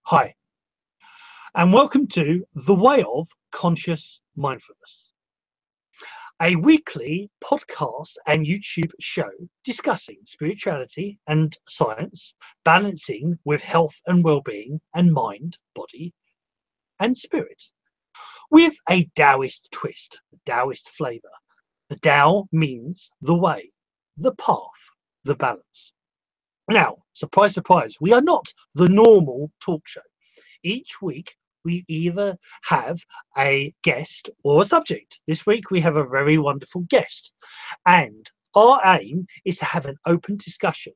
Hi, and welcome to the Way of Conscious Mindfulness, a weekly podcast and YouTube show discussing spirituality and science, balancing with health and well-being and mind, body, and spirit, with a Daoist twist, a Daoist flavour. The Tao means the way, the path, the balance. Now, surprise, surprise, we are not the normal talk show. Each week, we either have a guest or a subject. This week, we have a very wonderful guest. And our aim is to have an open discussion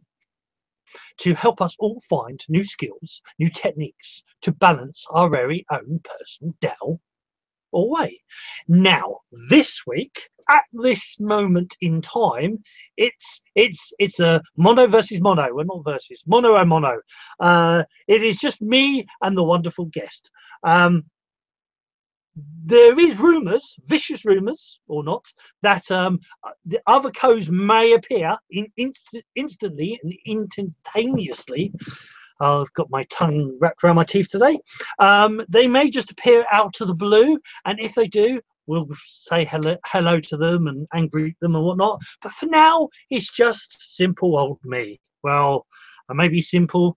to help us all find new skills, new techniques to balance our very own personal Tao or way. Now, this week, at this moment in time, it's a mono versus mono. Well, not versus, mono and mono. It is just me and the wonderful guest. There is rumours, vicious rumours or not, that the other co's may appear instantly and instantaneously. I've got my tongue wrapped around my teeth today. They may just appear out of the blue, and if they do, we'll say hello to them and greet them and whatnot. But for now, it's just simple old me. Well, I may be simple.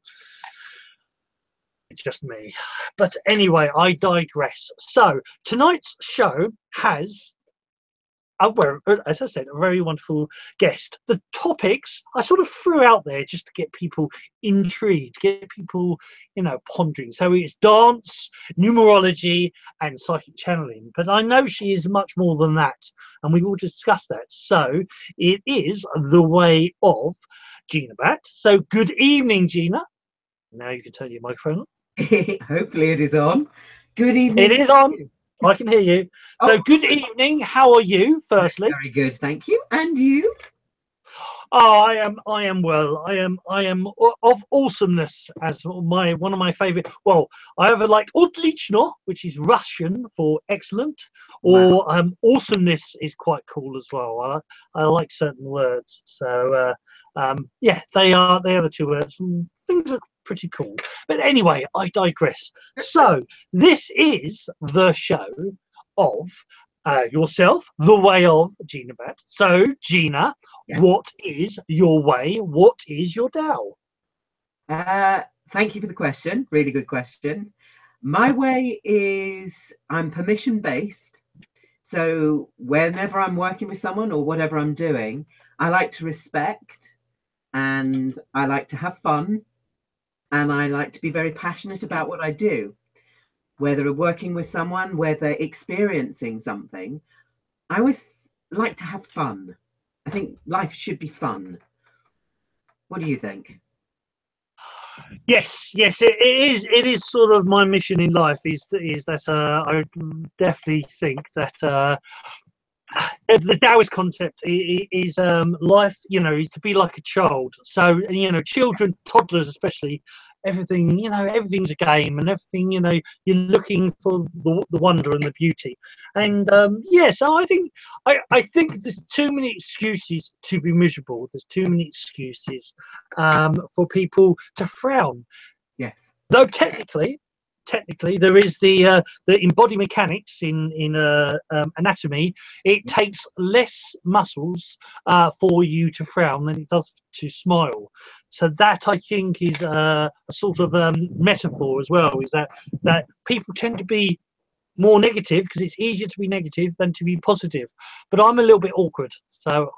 It's just me. But anyway, I digress. So tonight's show has, well, as I said, a very wonderful guest. The topics I sort of threw out there just to get people intrigued, get people, pondering. So it's dance, numerology, and psychic channeling. But I know she is much more than that, and we will discuss that. So it is the Way of Gina Batt. So good evening, Gina. Now you can turn your microphone on. Hopefully it is on. Good evening. It is on. I can hear you. So good evening. How are you, firstly? Very good, thank you. And you? Oh, I am well. I am of awesomeness, as one of my favorite. Well, I have otlично, which is Russian for excellent, or Wow. Awesomeness is quite cool as well. I like certain words. So yeah, they are the two words. Things are pretty cool. But anyway, I digress. So this is the show of yourself, the Way of Gina Batt. So Gina, Yes. What is your way? What is your Tao? Thank you for the question. Really good question. My way is I'm permission based. So whenever I'm working with someone or whatever I'm doing, I like to respect and I like to have fun and I like to be very passionate about what I do. Whether working with someone, whether experiencing something, I always like to have fun. I think life should be fun. What do you think? Yes, it is sort of my mission in life is that I definitely think that the Taoist concept is life, is to be like a child. So, children, toddlers especially, everything's a game, and everything, you're looking for the wonder and the beauty. And so I think there's too many excuses to be miserable. There's too many excuses for people to frown. Yes. Though technically there is the in body mechanics in anatomy, it takes less muscles for you to frown than it does to smile. So that, I think, is a sort of metaphor as well, is that people tend to be more negative because it's easier to be negative than to be positive. But I'm a little bit awkward, so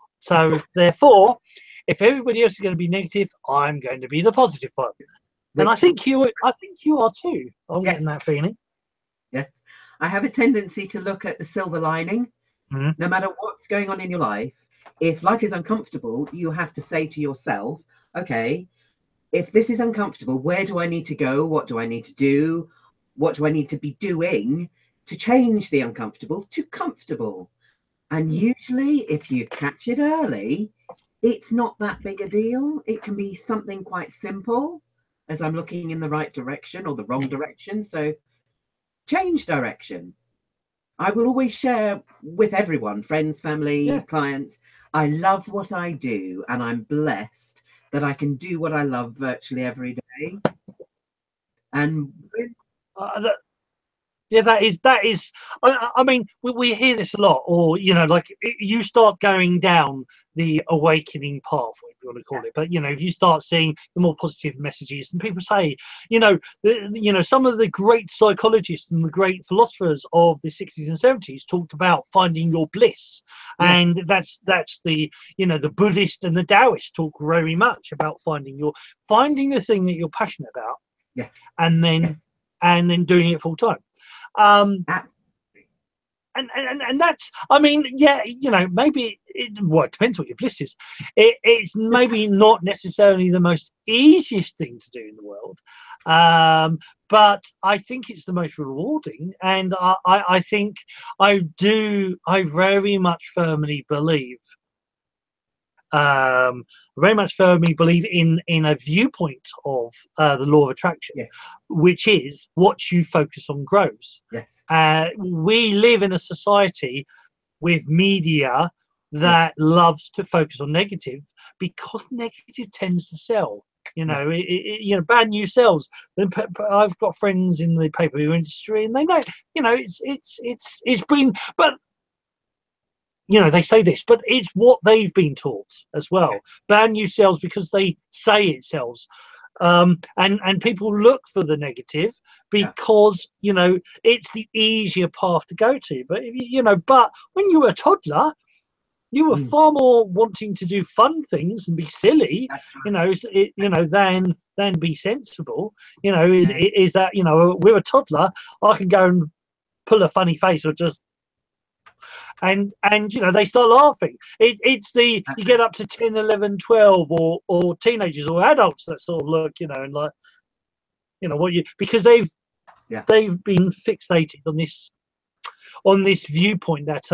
therefore, if everybody else is going to be negative, I'm going to be the positive one. And I think you are too. I'm getting that feeling. Yes. I have a tendency to look at the silver lining. Mm-hmm. No matter what's going on in your life, if life is uncomfortable, you have to say to yourself, okay, if this is uncomfortable, where do I need to go? What do I need to do? What do I need to be doing to change the uncomfortable to comfortable? And usually, if you catch it early, it's not that big a deal. It can be something quite simple, as I'm looking in the right direction or the wrong direction. So change direction. I will always share with everyone, friends, family, clients. I love what I do, and I'm blessed that I can do what I love virtually every day. And yeah, that is. I mean, we hear this a lot, or like you start going down the awakening path, what you want to call it. But if you start seeing the more positive messages, and people say, some of the great psychologists and the great philosophers of the 60s and 70s talked about finding your bliss, and that's the the Buddhist and the Daoist talk very much about finding the thing that you're passionate about, and then doing it full time. And that's, I mean, maybe it depends what your bliss is. It's maybe not necessarily the most easiest thing to do in the world, but I think it's the most rewarding, and I think I very much firmly believe in a viewpoint of the law of attraction, which is what you focus on grows. We live in a society with media that loves to focus on negative, because negative tends to sell. Bad news sells. I've got friends in the paper industry, and they know, it's been, but they say this, but it's what they've been taught as well. Bad news sells because they say it sells. And people look for the negative because, it's the easier path to go to. But, but when you were a toddler, you were far more wanting to do fun things and be silly, than be sensible. Is that, we're a toddler, I can go and pull a funny face or just, and they start laughing. It's you get up to 10, 11, 12, or teenagers or adults that sort of look, and like, because they've been fixated on this viewpoint that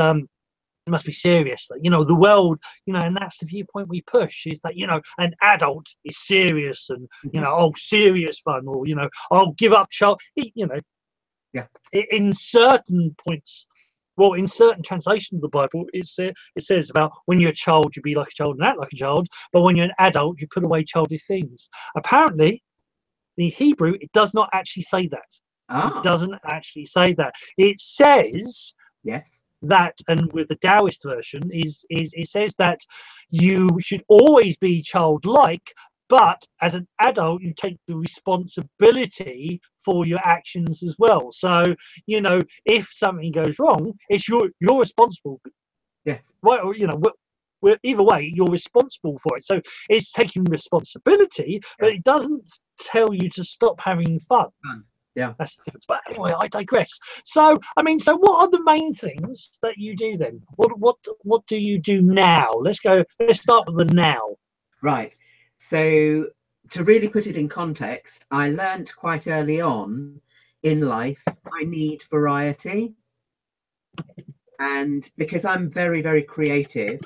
it must be serious, that the world, and that's the viewpoint we push, is that an adult is serious, and serious fun, or I'll give up child, in certain points. Well, in certain translations of the Bible, it says about when you're a child, you be like a child and act like a child. But when you're an adult, you put away childish things. Apparently, the Hebrew, it does not actually say that. It doesn't actually say that. It says that, and with the Daoist version, it says that you should always be childlike, but as an adult, you take the responsibility for your actions as well. So, if something goes wrong, it's you're responsible. Right. Or, either way, you're responsible for it. So it's taking responsibility, but it doesn't tell you to stop having fun. That's the difference. But anyway, I digress. So, what are the main things that you do then? What do you do now? Let's start with the now. Right. So, to really put it in context, I learnt quite early on in life I need variety. And because I'm very, very creative,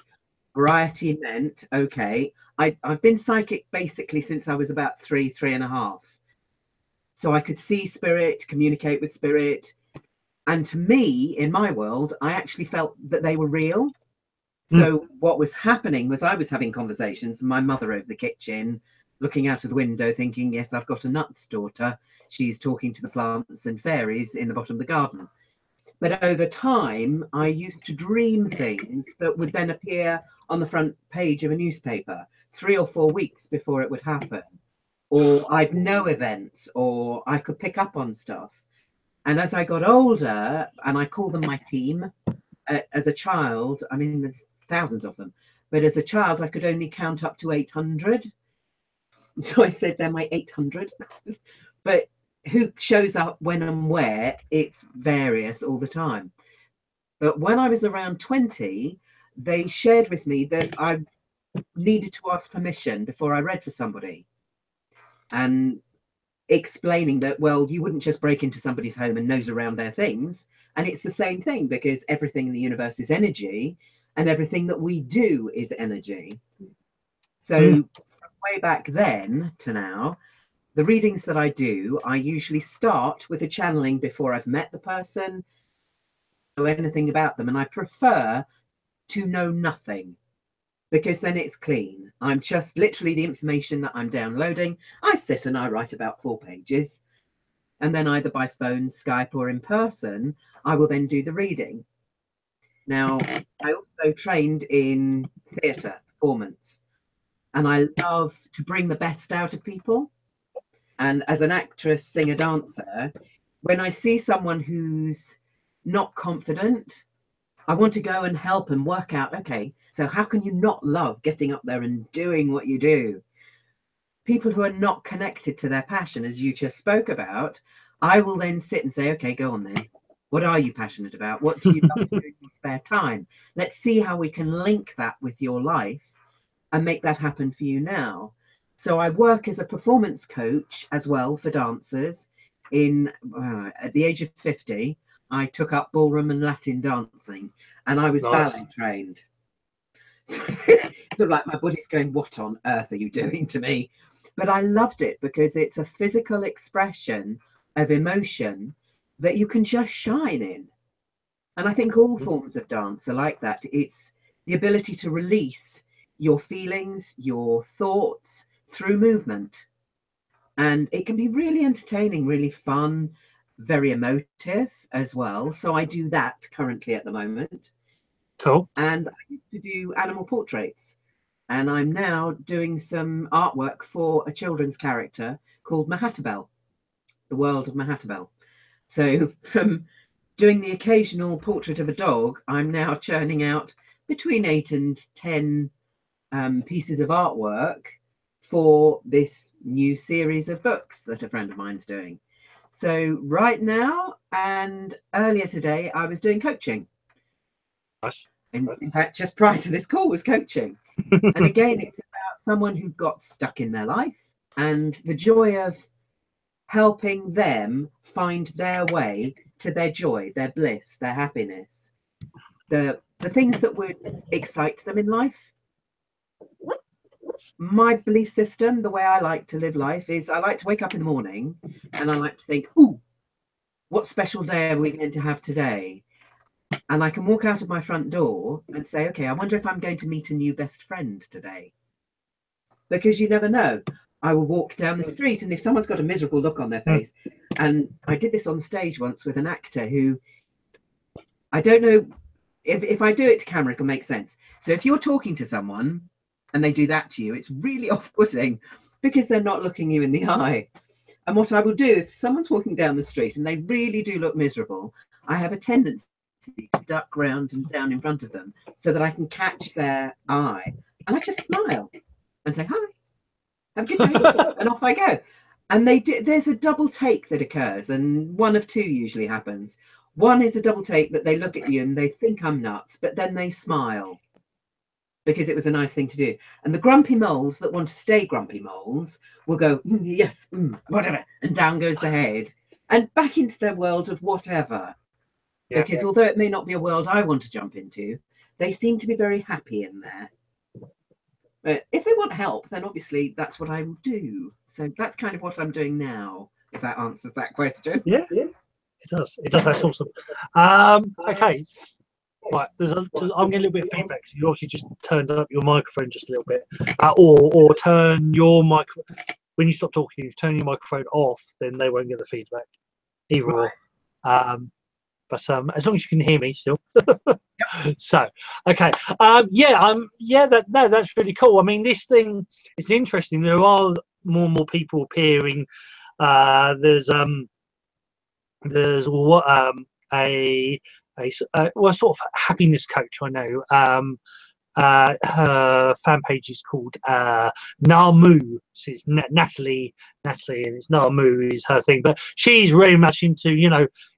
variety meant, I've been psychic basically since I was about 3.5. So I could see spirit, communicate with spirit. And to me, in my world, I actually felt that they were real. So what was happening was I was having conversations, my mother over the kitchen, looking out of the window, thinking, yes, I've got a nuts daughter. She's talking to the plants and fairies in the bottom of the garden. But over time, I used to dream things that would then appear on the front page of a newspaper 3 or 4 weeks before it would happen. Or I'd know events, or I could pick up on stuff. And as I got older, and I call them my team, as a child, there's thousands of them, but as a child, I could only count up to 800. So I said they're my 800. But who shows up when and where, it's various all the time. But when I was around 20, they shared with me that I needed to ask permission before I read for somebody. And explaining that, well, you wouldn't just break into somebody's home and nose around their things. And it's the same thing, because everything in the universe is energy, and everything that we do is energy. So from way back then to now, the readings that I do, I usually start with a channeling before I've met the person, know anything about them. And I prefer to know nothing, because then it's clean. I'm just literally the information that I'm downloading. I sit and I write about 4 pages, and then either by phone, Skype, or in person, I will then do the reading. Now, I also trained in theatre performance, and I love to bring the best out of people. And as an actress, singer, dancer, when I see someone who's not confident, I want to go and help and work out, okay, so how can you not love getting up there and doing what you do? People who are not connected to their passion, as you just spoke about, I will then sit and say, okay, go on then. What are you passionate about? What do you love to do in your spare time? Let's see how we can link that with your life and make that happen for you now. So I work as a performance coach as well for dancers. At the age of 50, I took up ballroom and Latin dancing, and I was ballet trained. Sort of like my body's going, what on earth are you doing to me? But I loved it because it's a physical expression of emotion that you can just shine in. And I think all forms of dance are like that. It's the ability to release your feelings, your thoughts through movement. And it can be really entertaining, really fun, very emotive as well. So I do that currently at the moment. Cool. And I used to do animal portraits. And I'm now doing some artwork for a children's character called Mahatabel, the world of Mahatabel. So from doing the occasional portrait of a dog, I'm now churning out between 8 and 10 pieces of artwork for this new series of books that a friend of mine's doing. So right now and earlier today, I was doing coaching. Nice. In fact, just prior to this call was coaching. And again, it's about someone who got stuck in their life and the joy of helping them find their way to their joy, their bliss, their happiness, the things that would excite them in life. My belief system, the way I like to live life, is I like to wake up in the morning and I like to think, ooh, what special day are we going to have today? And I can walk out of my front door and say, okay, I wonder if I'm going to meet a new best friend today. Because you never know. I will walk down the street, and if someone's got a miserable look on their face, and I did this on stage once with an actor who, I don't know, if I do it to camera, it'll make sense. So if you're talking to someone and they do that to you, it's really off-putting because they're not looking you in the eye. And what I will do, if someone's walking down the street and they really do look miserable, I have a tendency to duck round and down in front of them so that I can catch their eye. And I just smile and say, hi, have a good day, and off I go. And there's a double take that occurs, and one of two usually happens. One is a double take that they look at you and they think I'm nuts, but then they smile because it was a nice thing to do. And the grumpy moles that want to stay grumpy moles will go, yes, whatever, and down goes the head and back into their world of whatever. Yeah, because although it may not be a world I want to jump into, they seem to be very happy in there. But if they want help, then obviously that's what I will do. So that's kind of what I'm doing now, if that answers that question. Yeah, it does. It does. That's awesome. Okay. Right, I'm getting a little bit of feedback. So you obviously just turned up your microphone just a little bit, or turn your microphone when you stop talking. If you turn your microphone off, then they won't get the feedback. Either or. But as long as you can hear me still. So okay, that's really cool. I mean, this thing is interesting. There are more and more people appearing. There's what a sort of happiness coach I know. Her fan page is called Namu. So it's Natalie, and it's Namu is her thing. But she's very much into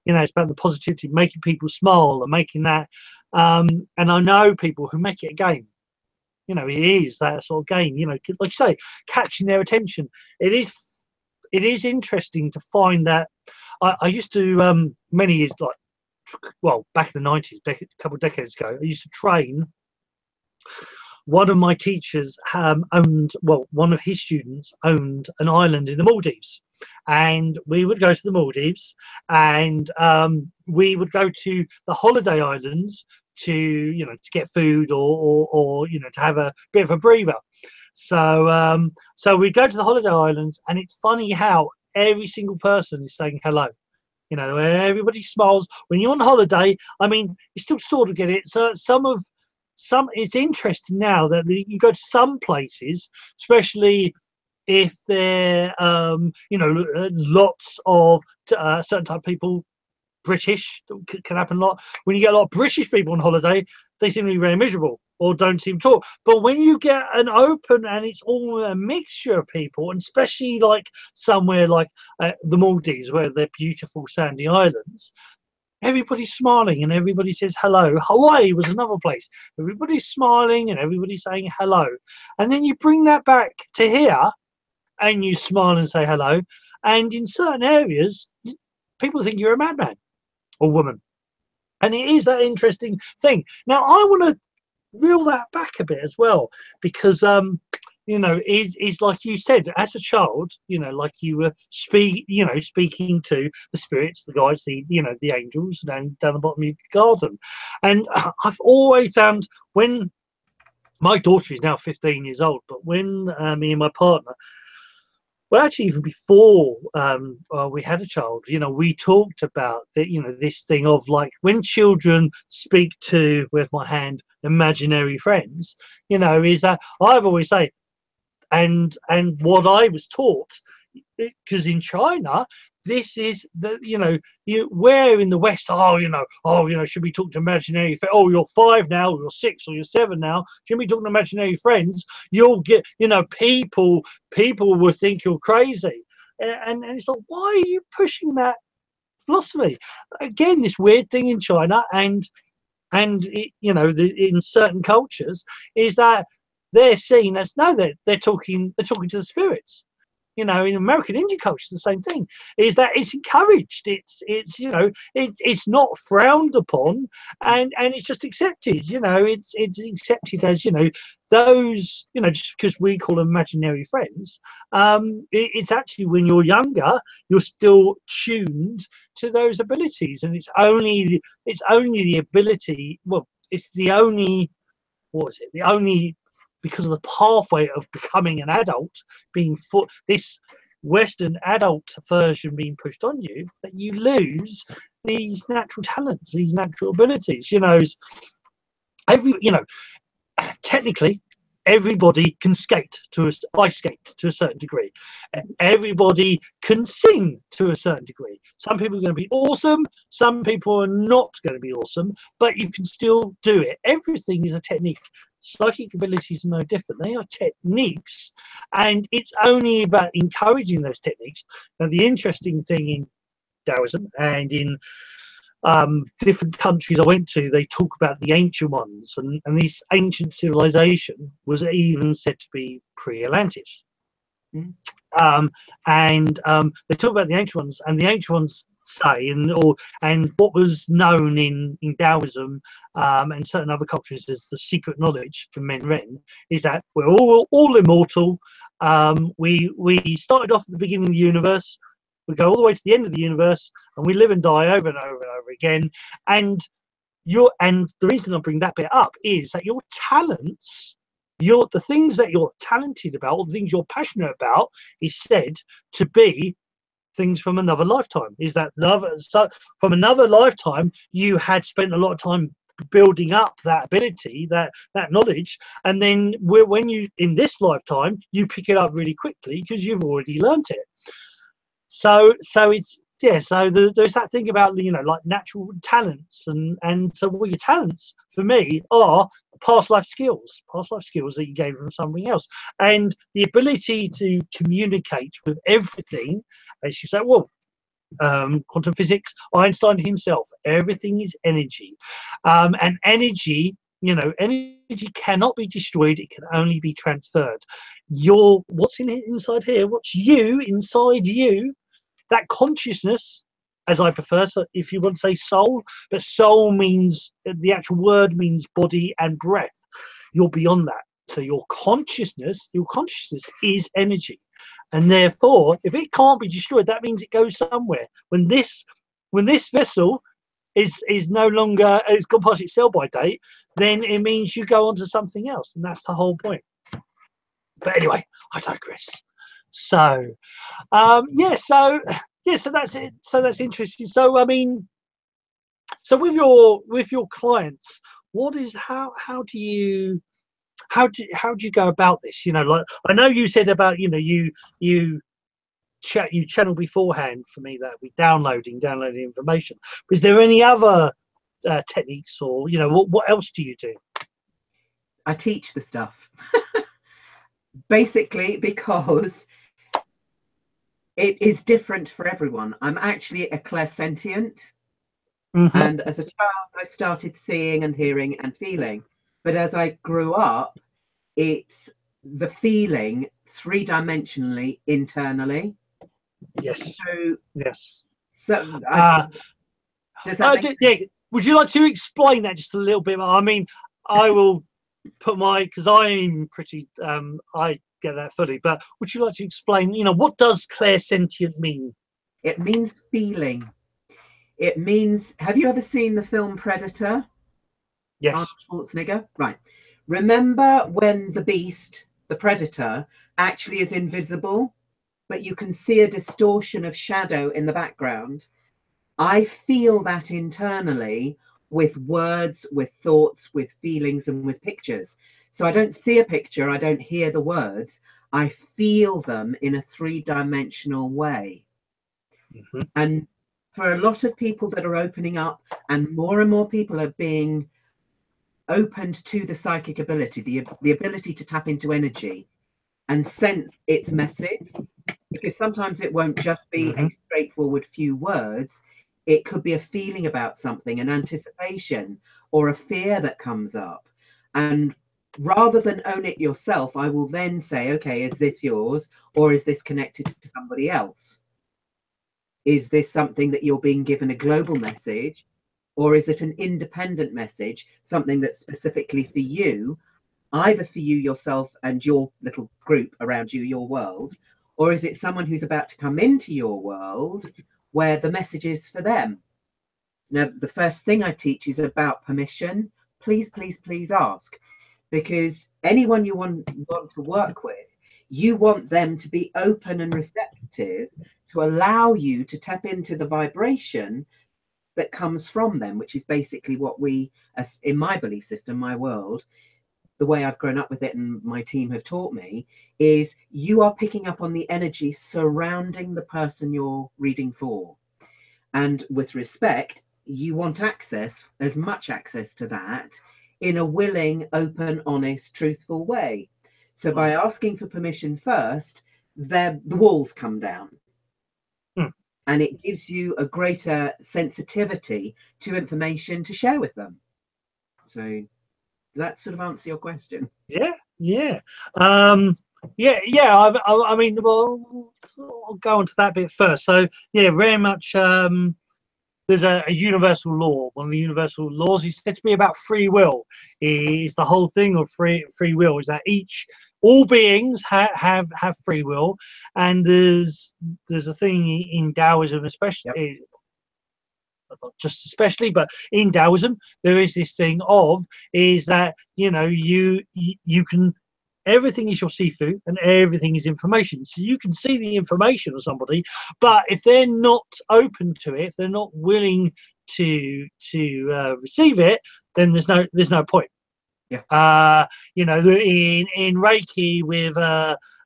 it's about the positivity, making people smile and making that. And I know people who make it a game. It is that sort of game. Like you say, catching their attention. It is interesting to find that. I used to many years back in the 90s, a couple of decades ago, I used to train. One of my teachers one of his students owned an island in the Maldives, and we would go to the Maldives, and we would go to the holiday islands to get food or to have a bit of a breather. So we go to the holiday islands, and it's funny how every single person is saying hello. Everybody smiles when you're on holiday. I mean, you still sort of get it. So it's interesting now that you go to some places, especially if they're lots of certain type of people. British can happen a lot. When you get a lot of British people on holiday, they seem to be very miserable or don't seem to talk. But when you get an open and it's all a mixture of people, and especially like somewhere like the Maldives, where they're beautiful sandy islands, everybody's smiling and everybody says hello. Hawaii was another place. Everybody's smiling and everybody's saying hello. And then you bring that back to here and you smile and say hello. And in certain areas, people think you're a madman or woman. And it is that interesting thing. Now, I want to reel that back a bit as well, because is like you said, as a child, like you were speaking to the spirits, the guides, the angels down the bottom of your garden. And I've always found, when my daughter is now 15 years old, but when me and my partner, well, actually, even before we had a child, we talked about this thing of, like, when children speak to, with my hand, imaginary friends, is that I've always say, and what I was taught, because in China, this is where in the West, should we talk to imaginary friends? Oh, you're 5 now, or you're 6, or you're 7 now. Should we talk to imaginary friends? You'll get, people will think you're crazy, and it's like, why are you pushing that philosophy? Again, this weird thing in China, and in certain cultures, is that they're seen as, no, they're talking to the spirits. In American Indian culture, the same thing, is that it's encouraged. It's not frowned upon, and it's just accepted. It's accepted as those, just because we call them imaginary friends. It's actually, when you're younger, you're still tuned to those abilities, and it's only the ability. Well, it's the only. What is it? The only. Because of the pathway of becoming an adult, this Western adult version being pushed on you, that you lose these natural talents, these natural abilities. Technically, everybody can ice skate to a certain degree. Everybody can sing to a certain degree. Some people are going to be awesome. Some people are not going to be awesome, but you can still do it. Everything is a technique. Psychic abilities are no different. They are techniques, and it's only about encouraging those techniques. Now, the interesting thing in Daoism and in different countries I went to, they talk about the ancient ones, and this ancient civilization was even said to be pre-Atlantis. They talk about the ancient ones, and the ancient ones say, and what was known in Daoism and certain other cultures as the secret knowledge to men Ren, is that we're all immortal. We started off at the beginning of the universe, we go all the way to the end of the universe, and we live and die over and over and over again. And the reason I bring that bit up is that your talents, the things that you're talented about, or the things you're passionate about, is said to be things from another lifetime. Is that so from another lifetime you had spent a lot of time building up that ability, that knowledge, and then when you, in this lifetime, you pick it up really quickly because you've already learnt it. So it's, yeah, so there's that thing about, like natural talents, and so what your talents for me are past life skills that you gain from something else, and the ability to communicate with everything. As you say, well, quantum physics, Einstein himself, everything is energy, and energy, energy cannot be destroyed, it can only be transferred. What's inside here, what's inside you, that consciousness, as I prefer, so if you want to say soul, but soul means, the actual word means body and breath. You're beyond that. So your consciousness is energy. And therefore, if it can't be destroyed, that means it goes somewhere. When this vessel is no longer, it's gone past its sell by date, then it means you go on to something else, and that's the whole point. But anyway, I digress. So so that's it. So that's interesting. So I mean, so with your clients, how do you go about this? You know, like I know you said about, you know, you channel beforehand for me that we downloading information. But is there any other techniques, or, you know, what else do you do? I teach the stuff. Basically, because it is different for everyone. I'm actually a clairsentient. And as a child, I started seeing and hearing and feeling. But as I grew up, it's the feeling 3-dimensionally internally. Yes. So yes. So does that yeah. Would you like to explain that just a little bit more? I mean, I will put because I'm pretty I get that fully, but would you like to explain, you know, what does clairsentient mean? It means feeling. It means, have you ever seen the film Predator? Yes. Arnold Schwarzenegger? Right. Remember when the beast, the predator, actually is invisible, but you can see a distortion of shadow in the background? I feel that internally with words, with thoughts, with feelings, and with pictures. So I don't see a picture, I don't hear the words, I feel them in a 3-dimensional way. And for a lot of people that are opening up, and more people are being opened to the psychic ability, the ability to tap into energy and sense its message, because sometimes it won't just be a straightforward few words. It could be a feeling about something, an anticipation, or a fear that comes up. And rather than own it yourself, I will then say, okay, is this yours, or is this connected to somebody else? Is this something that you're being given a global message, or is it an independent message, something that's specifically for you, either for you yourself and your little group around you, your world, or is it someone who's about to come into your world where the message is for them? Now, the first thing I teach is about permission. Please, please, please ask, because anyone you want to work with, you want them to be open and receptive to allow you to tap into the vibration that comes from them, which is basically what we, as in my belief system, my world, the way I've grown up with it and my team have taught me, is you are picking up on the energy surrounding the person you're reading for. And with respect, you want access, as much access to that, in a willing, open, honest, truthful way. So by asking for permission first, the walls come down. And it gives you a greater sensitivity to information to share with them. So does that sort of answer your question? Yeah. I mean, well, I'll go on to that bit first. So yeah, very much. There's a universal law. One of the universal laws is said to be about free will. Is the whole thing of free will is that all beings have free will, and there's a thing in Taoism, especially, not just especially, but in Taoism, there is this thing is that, you know, you can. Everything is your Sifu, and everything is information. So you can see the information of somebody, but if they're not open to it, if they're not willing to receive it, then there's no point. Yeah. You know, in Reiki with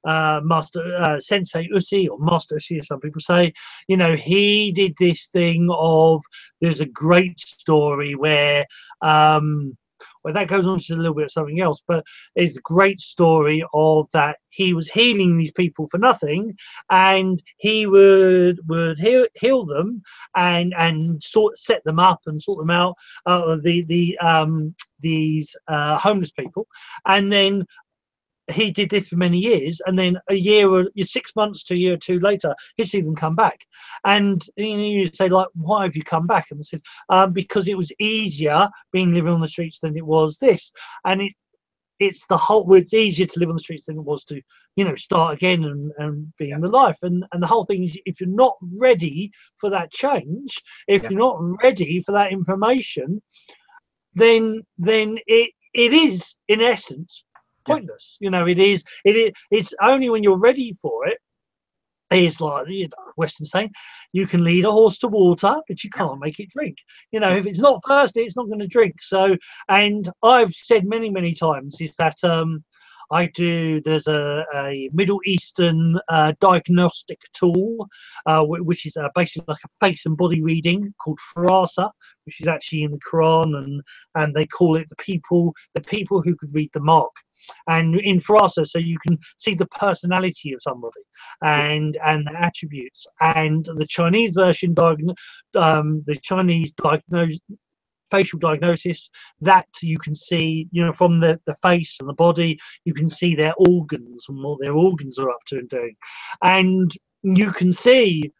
Master Sensei Usi, or Master Usi, as some people say, you know, he did this thing of, there's a great story where well, that goes on to a little bit of something else, but it's a great story of that he was healing these people for nothing, and he would heal them and set them up and sort them out, these homeless people, and then he did this for many years, and then a year or 6 months to a year or two later, he'd see them come back. And you say, like, why have you come back? And they said, because it was easier living on the streets than it was this. And it's the whole where it's easier to live on the streets than it was to, you know, start again and be in the life. And the whole thing is, if you're not ready for that change, if you're not ready for that information, then it is in essence pointless. You know, it's only when you're ready for it. It's like the Western saying, you can lead a horse to water, but you can't make it drink. You know, if it's not thirsty, it's not going to drink. So, and I've said many times is that there's a Middle Eastern diagnostic tool, which is basically like a face and body reading called Farasa, which is actually in the Quran, and they call it the people who could read the mark. And in Farasa, so you can see the personality of somebody and the attributes. And the Chinese version, the Chinese facial diagnosis, that you can see, you know, from the face and the body, you can see their organs and what their organs are up to and doing, and you can see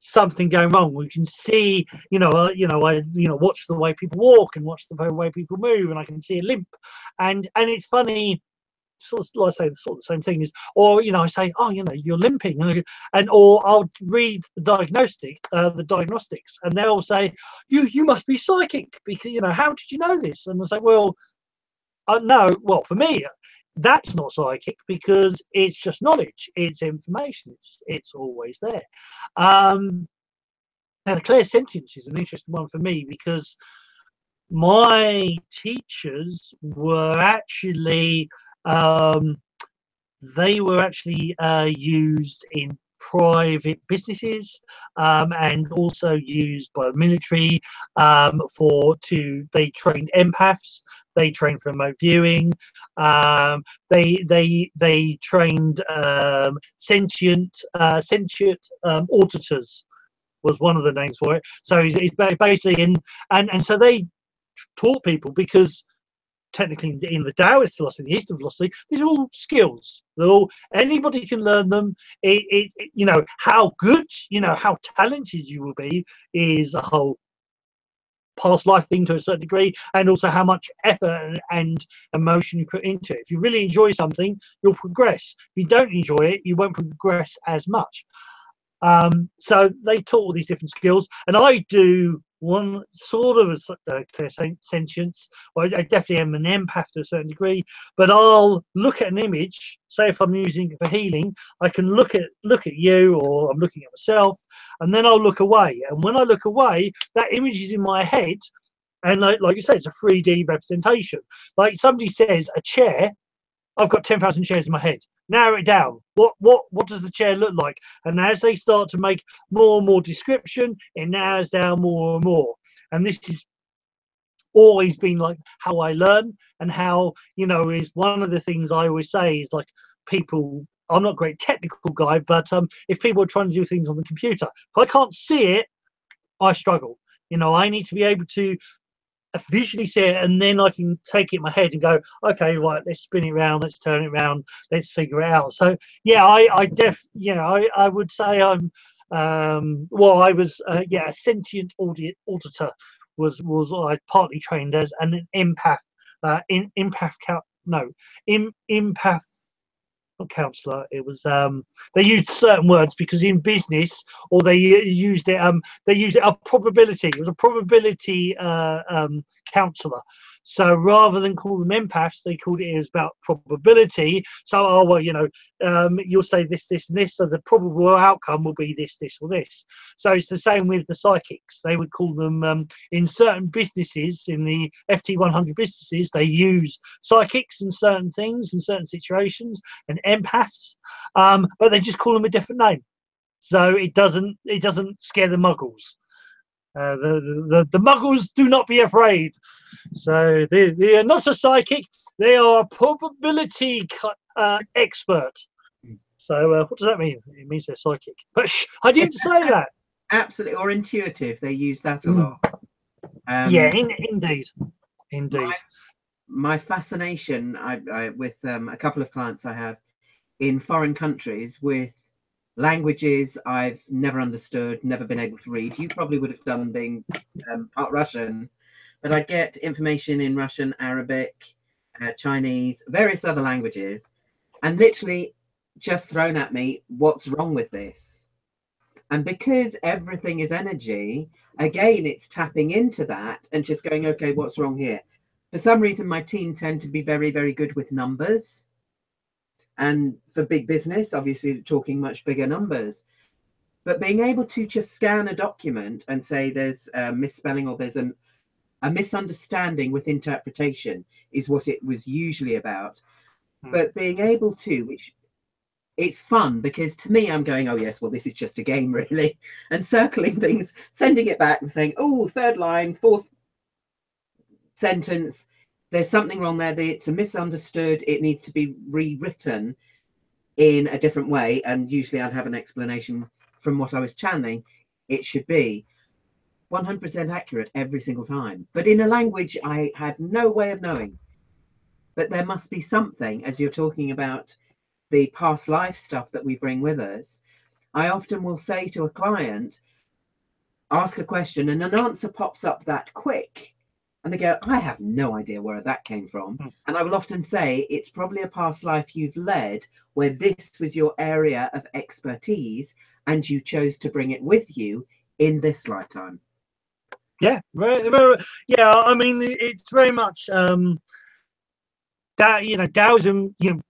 something going wrong. We can see, I watch the way people walk and watch the way people move, and I can see a limp, and it's funny, sort of like I say, sort of the same thing is, or I say, oh, you're limping, or I'll read the diagnostics, and they'll say, you must be psychic, because how did you know this? And I say, well, no, well, for me, that's not psychic, because it's just knowledge, it's information, it's always there. Now the clairsentience is an interesting one for me, because my teachers were actually used in private businesses, and also used by the military, they trained empaths, they trained for remote viewing, they trained sentient auditors was one of the names for it. So it's basically and so they taught people, because technically in the Daoist philosophy, the Eastern philosophy, these are all skills. Anybody can learn them. How good, how talented you will be is a whole past life thing to a certain degree, and also how much effort and emotion you put into it. If you really enjoy something, you'll progress. If you don't enjoy it, you won't progress as much. So they taught all these different skills, and I do one sort of clairsentience. Well, I definitely am an empath to a certain degree, but I'll look at an image. Say if I'm using it for healing, I can look at you, or I'm looking at myself, and then I'll look away. And when I look away, that image is in my head, and like you say, it's a 3D representation. Like somebody says a chair, I've got 10,000 chairs in my head. Narrow it down. What does the chair look like? And as they start to make more and more description, it narrows down more and more. And this has always been like how I learn, and how, is one of the things I always say is, like, people, I'm not a great technical guy, but if people are trying to do things on the computer, if I can't see it, I struggle. I need to be able to visually see it, and then I can take it in my head and go, okay, right, let's spin it around, let's turn it around, let's figure it out. So yeah, I would say I'm I was a sentient auditor was I partly trained as, and an empath, empath counselor. It was they used certain words because in business, or they used it a probability. It was a probability counselor. So rather than call them empaths, they called it was about probability. So you'll say this, and this, so the probable outcome will be this, or this. So it's the same with the psychics. They would call them in certain businesses, in the FT 100 businesses, they use psychics in certain things, in certain situations, and empaths, but they just call them a different name. So it doesn't scare the muggles. The muggles do not be afraid. So they are not a psychic, they are a probability expert. So what does that mean? It means they're psychic. But I didn't say that. Absolutely. Or intuitive, they use that a lot. Yeah, indeed. My fascination with a couple of clients I have in foreign countries, with languages I've never understood, never been able to read. You probably would have done, being part Russian, but I get information in Russian, Arabic, Chinese, various other languages, and literally just thrown at me, what's wrong with this? And because everything is energy, again, it's tapping into that and just going, okay, what's wrong here? For some reason, my team tend to be very, very good with numbers. And for big business, obviously, talking much bigger numbers. But being able to just scan a document and say there's a misspelling or there's a misunderstanding with interpretation is what it was usually about. But being able to, which it's fun, because to me, I'm going, oh yes, well, this is just a game, really, and circling things, sending it back and saying, oh, third line, fourth sentence, there's something wrong there, it's a misunderstood, it needs to be rewritten in a different way. And usually I'd have an explanation from what I was channeling. It should be 100% accurate every single time, but in a language I had no way of knowing. But there must be something, as you're talking about the past life stuff that we bring with us. I often will say to a client, ask a question and an answer pops up that quick, and they go, I have no idea where that came from. And I will often say, it's probably a past life you've led where this was your area of expertise and you chose to bring it with you in this lifetime. Yeah, very, yeah. I mean, it's very much that, you know, Taoism, you know,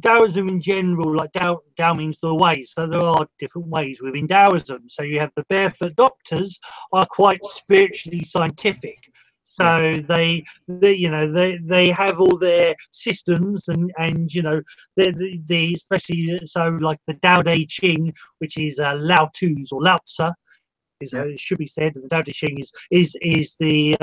Taoism in general, like Tao means the way. So there are different ways within Taoism. So you have the barefoot doctors are quite spiritually scientific. So they you know, they have all their systems and you know, the especially so like the Tao Te Ching, which is Lao Tzu's or Lao Tzu, it should be said. The Tao Te Ching is the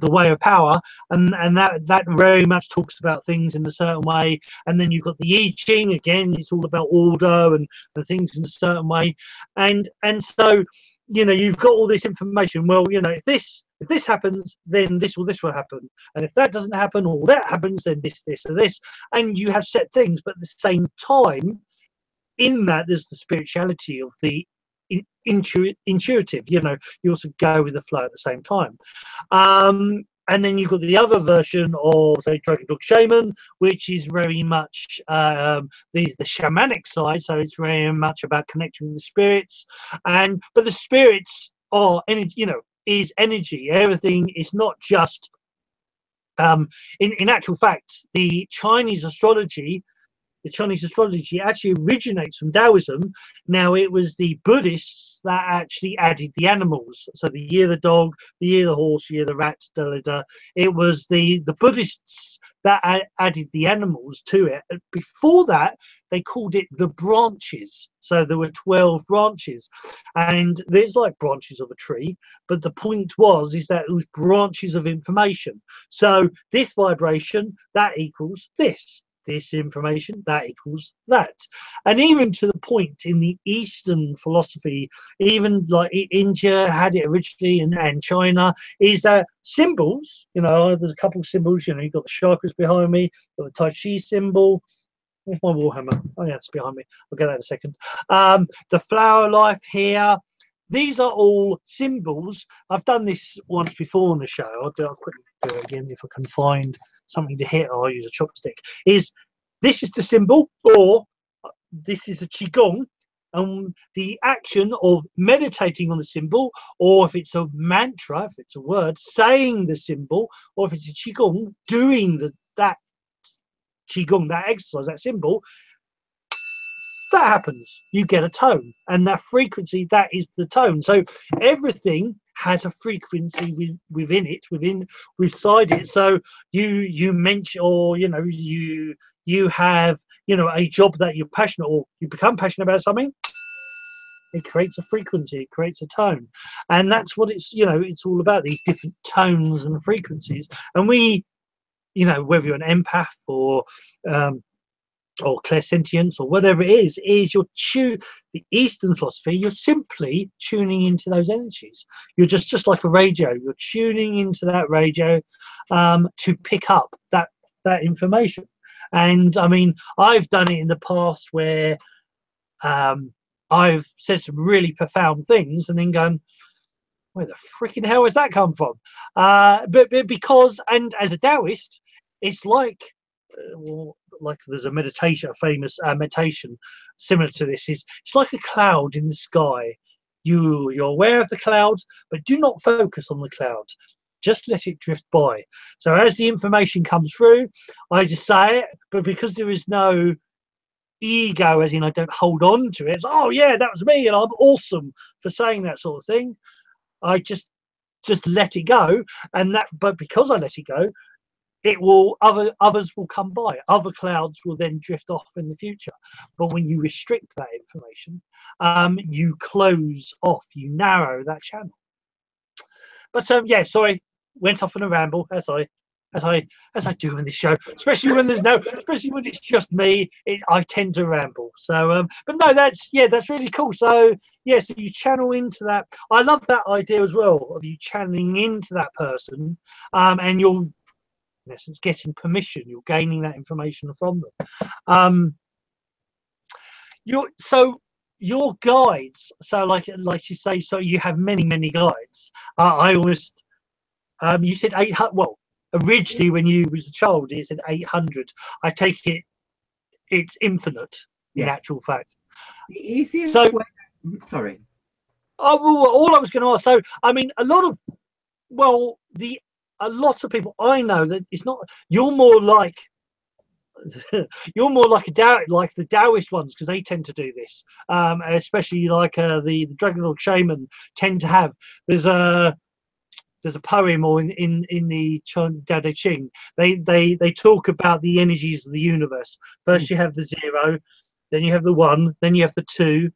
way of power, and that very much talks about things in a certain way. And then you've got the I Ching, again, it's all about order and the things in a certain way. And so, you know, you've got all this information. Well, you know, if this happens, then this will happen, and if that doesn't happen or that happens, then this or this. And you have set things, but at the same time, in that there's the spirituality of the intuitive. You know, you also go with the flow at the same time. And then you've got the other version of, say, Dragon Dog Shaman, which is very much the shamanic side. So it's very much about connecting with the spirits, but the spirits are energy. You know, is energy. Everything is not just. In actual fact, the Chinese astrology actually originates from Taoism. Now, it was the Buddhists that actually added the animals. So the year of the dog, the year of the horse, the year of the rat, it was the Buddhists that added the animals to it. Before that, they called it the branches. So there were 12 branches, and there's like branches of a tree, but the point is that it was branches of information. So this vibration, that equals this information, that equals that. And even to the point in the Eastern philosophy, even like India had it originally, and China, is that symbols, you know, there's a couple of symbols, you know, you've got the chakras behind me, you've got the Tai Chi symbol. Where's my Warhammer? Oh yeah, it's behind me. I'll get that in a second. The flower life here. These are all symbols. I've done this once before on the show. I'll quickly do it again if I can find something to hit, or I'll use a chopstick. This is the symbol, or this is a qigong, and the action of meditating on the symbol, or if it's a mantra, if it's a word, saying the symbol, or if it's a qigong, doing that qigong, that exercise, that symbol, that happens. You get a tone, and that frequency, that is the tone. So everything has a frequency within it. So you mention, or you know, you have, you know, a job that you're passionate, or you become passionate about something. It creates a frequency, it creates a tone, and that's what it's, you know, it's all about, these different tones and frequencies. And we, you know, whether you're an empath or clairsentience or whatever it is the Eastern philosophy, you're simply tuning into those energies. You're just like a radio. You're tuning into that radio to pick up that information. And I mean, I've done it in the past where I've said some really profound things and then gone, where the freaking hell has that come from? But because, and as a Taoist, it's like, like there's a meditation, a famous meditation similar to this, is it's like a cloud in the sky. You're aware of the clouds, but do not focus on the clouds. Just let it drift by. So as the information comes through, I just say it, but because there is no ego, as in I don't hold on to it, it's, oh yeah, that was me and I'm awesome for saying that sort of thing, I just let it go. And that, but because I let it go, it will, others will come by, other clouds will then drift off in the future. But when you restrict that information, you close off, you narrow that channel. But yeah, sorry, went off on a ramble, as I do in this show, especially when especially when it's just me, I tend to ramble. So but no, that's really cool. So yeah, so you channel into that. I love that idea as well, of you channeling into that person, and you're, in essence, getting permission, you're gaining that information from them. Your guides, so like you say, so you have many guides. I always, you said 800. Well, originally when you was a child, it said 800. I take it it's infinite. In Yes. actual fact, The easiest so way. Sorry. oh, well, all I was going to ask, so I mean, a lot of people I know, that it's not, you're more like you're more like like the Daoist ones, because they tend to do this, especially like the Dragon Lord Shaman tend to have. There's a poem, or in the Dao De Ching, they talk about the energies of the universe. First you have the 0, then you have the 1, then you have the 2,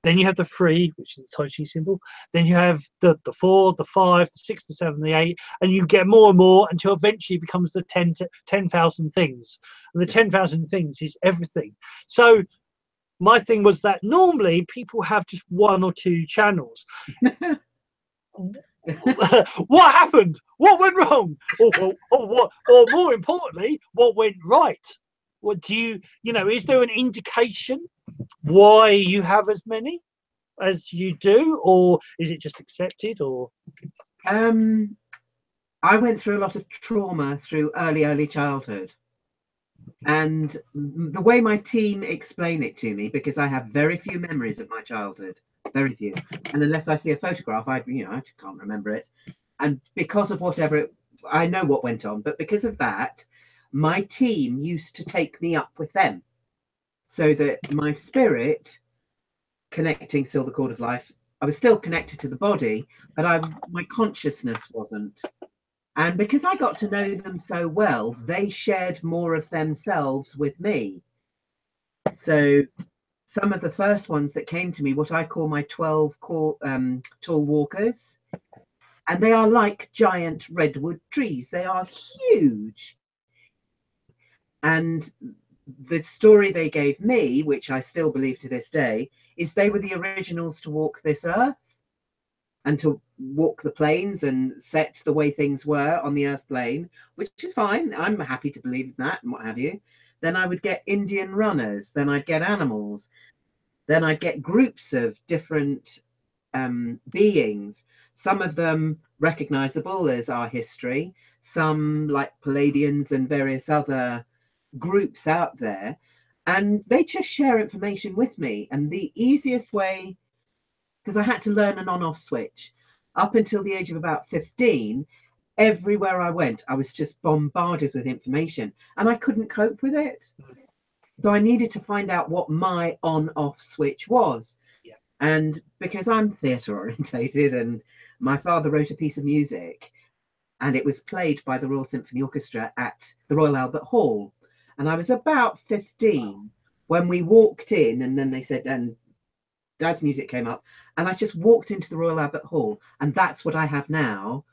then you have the 3, which is the Tai Chi symbol, then you have the 4, the 5, the 6, the 7, the 8, and you get more and more until eventually it becomes the 10,000 things. And the 10,000 things is everything. So my thing was that normally people have just 1 or 2 channels. What happened? What went wrong? Or more importantly, what went right? What do you is there an indication why you have as many as you do, or is it just accepted? Or I went through a lot of trauma through early childhood, and the way my team explain it to me, because I have very few memories of my childhood, very few, and unless I see a photograph, I can't remember it. And because of whatever I know what went on, but because of that, my team used to take me up with them, so that my spirit, connecting still the cord of life, I was still connected to the body, but my consciousness wasn't. And because I got to know them so well, they shared more of themselves with me. So some of the first ones that came to me, what I call my 12 tall walkers, and they are like giant redwood trees. They are huge. And the story they gave me, which I still believe to this day, is they were the originals to walk this earth and to walk the planes and set the way things were on the earth plane, which is fine. I'm happy to believe that and what have you. Then I would get Indian runners, then I'd get animals, then I'd get groups of different beings, some of them recognizable as our history, some like Palladians and various other groups out there, and they just share information with me. And the easiest way, because I had to learn an on-off switch up until the age of about 15, everywhere I went I was just bombarded with information and I couldn't cope with it. So I needed to find out what my on-off switch was. Yeah. And because I'm theatre orientated, and my father wrote a piece of music and it was played by the Royal Symphony Orchestra at the Royal Albert Hall, and I was about 15 when we walked in, and then they said, and Dad's music came up, and I just walked into the Royal Albert Hall, and that's what I have now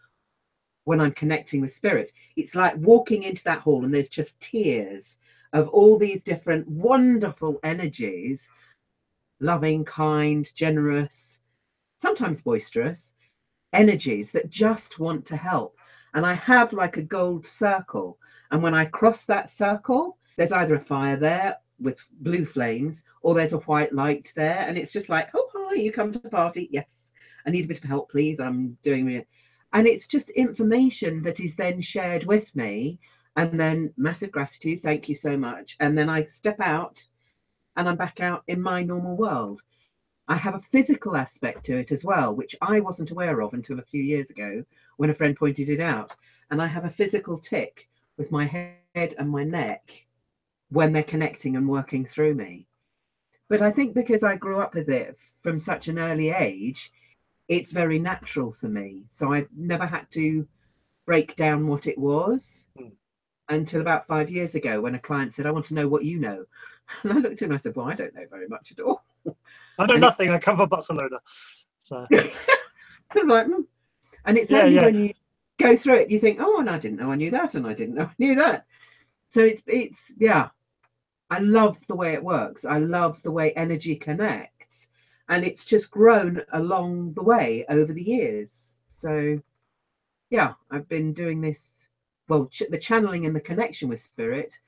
when I'm connecting with spirit. It's like walking into that hall and there's just tears of all these different wonderful energies, loving, kind, generous, sometimes boisterous energies that just want to help. And I have like a gold circle, and when I cross that circle, there's either a fire there with blue flames, or there's a white light there, and it's just like, oh hi, you come to the party? Yes, I need a bit of help, please, I'm doing it. And it's just information that is then shared with me, and then massive gratitude, thank you so much. And then I step out and I'm back out in my normal world. I have a physical aspect to it as well, which I wasn't aware of until a few years ago when a friend pointed it out. And I have a physical tick with my head and my neck when they're connecting and working through me. But I think because I grew up with it from such an early age, it's very natural for me. So I've never had to break down what it was until about 5 years ago when a client said, I want to know what you know. And I looked at him and I said, well, I don't know very much at all. I know nothing. I come from Barcelona. So, so I'm like, and it's only when you go through it, you think, oh, and I didn't know I knew that, and I didn't know I knew that. So it's yeah, I love the way it works. I love the way energy connects, and it's just grown along the way over the years. So yeah, I've been doing this, well, the channeling and the connection with spirit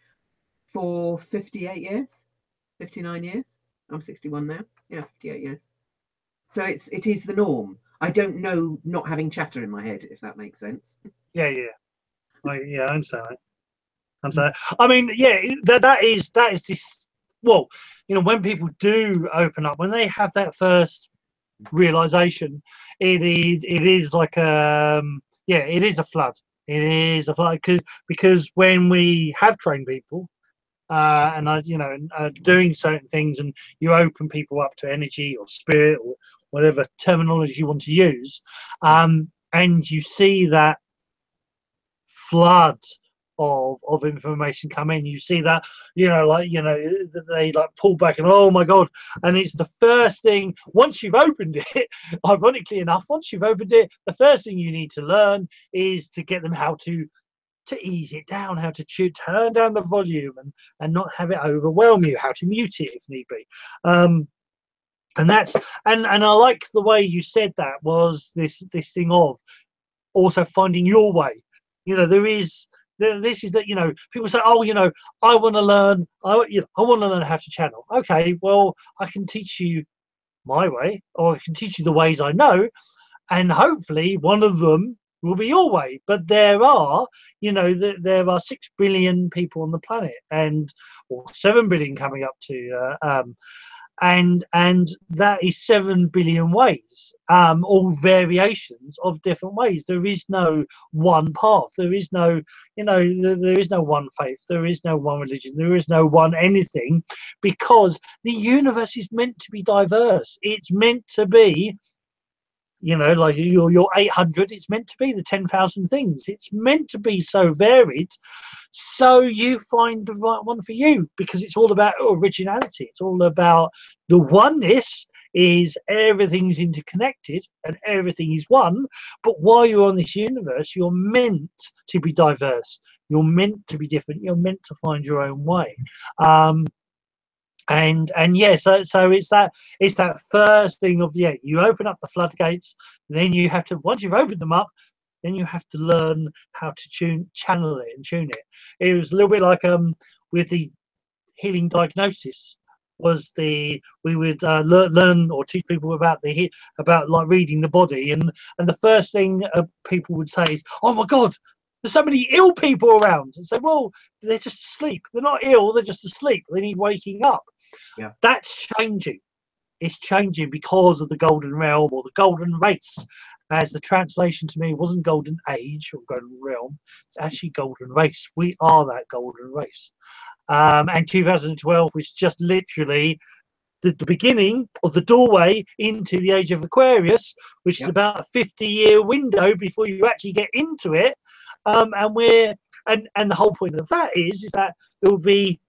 for 58 years, 59 years. I'm 61 now. Yeah, 58 years. So it is the norm. I don't know not having chatter in my head, if that makes sense. Yeah. I understand that. I mean, yeah, that is this. Well, you know, when people do open up, when they have that first realization, it is like it is a flood. It is a flood because when we have trained people, and doing certain things, and you open people up to energy or spirit or whatever terminology you want to use, and you see that flood of information come in, you see that, they like pull back and, oh my god, and it's the first thing, once you've opened it, ironically enough, once you've opened it, the first thing you need to learn is to get them how to ease it down, how to turn down the volume and not have it overwhelm you, how to mute it if need be. And that's and I like the way you said that, was this thing of also finding your way. You know, this is that, you know, people say, oh, you know, I want to learn how to channel. Okay, well, I can teach you my way, or I can teach you the ways I know, and hopefully one of them will be your way. But there are 6 billion people on the planet, or 7 billion coming up to, and that is 7 billion ways, all variations of different ways. There is no one path. There is no, there is no one faith. There is no one religion. There is no one anything, because the universe is meant to be diverse. It's meant to be, like your 800, it's meant to be the 10,000 things. It's meant to be so varied, so you find the right one for you, because it's all about originality. It's all about the oneness, is everything's interconnected and everything is one. But while you're on this universe, you're meant to be diverse. You're meant to be different. You're meant to find your own way. And yeah, so it's that first thing of, you open up the floodgates, then you have to, once you've opened them up, then you have to learn how to channel it and tune it. It was a little bit like with the healing diagnosis, we would learn or teach people about like reading the body, and the first thing people would say is, oh my god, there's so many ill people around. And say, well, they're just asleep. They're not ill, they're just asleep. They need waking up. Yeah, that's changing. It's changing because of the golden realm, or the golden race, as the translation to me wasn't golden age or golden realm. It's actually golden race. We are that golden race. And 2012 was just literally the beginning of the doorway into the age of Aquarius, which is about a 50-year window before you actually get into it. And the whole point of that is that there will be,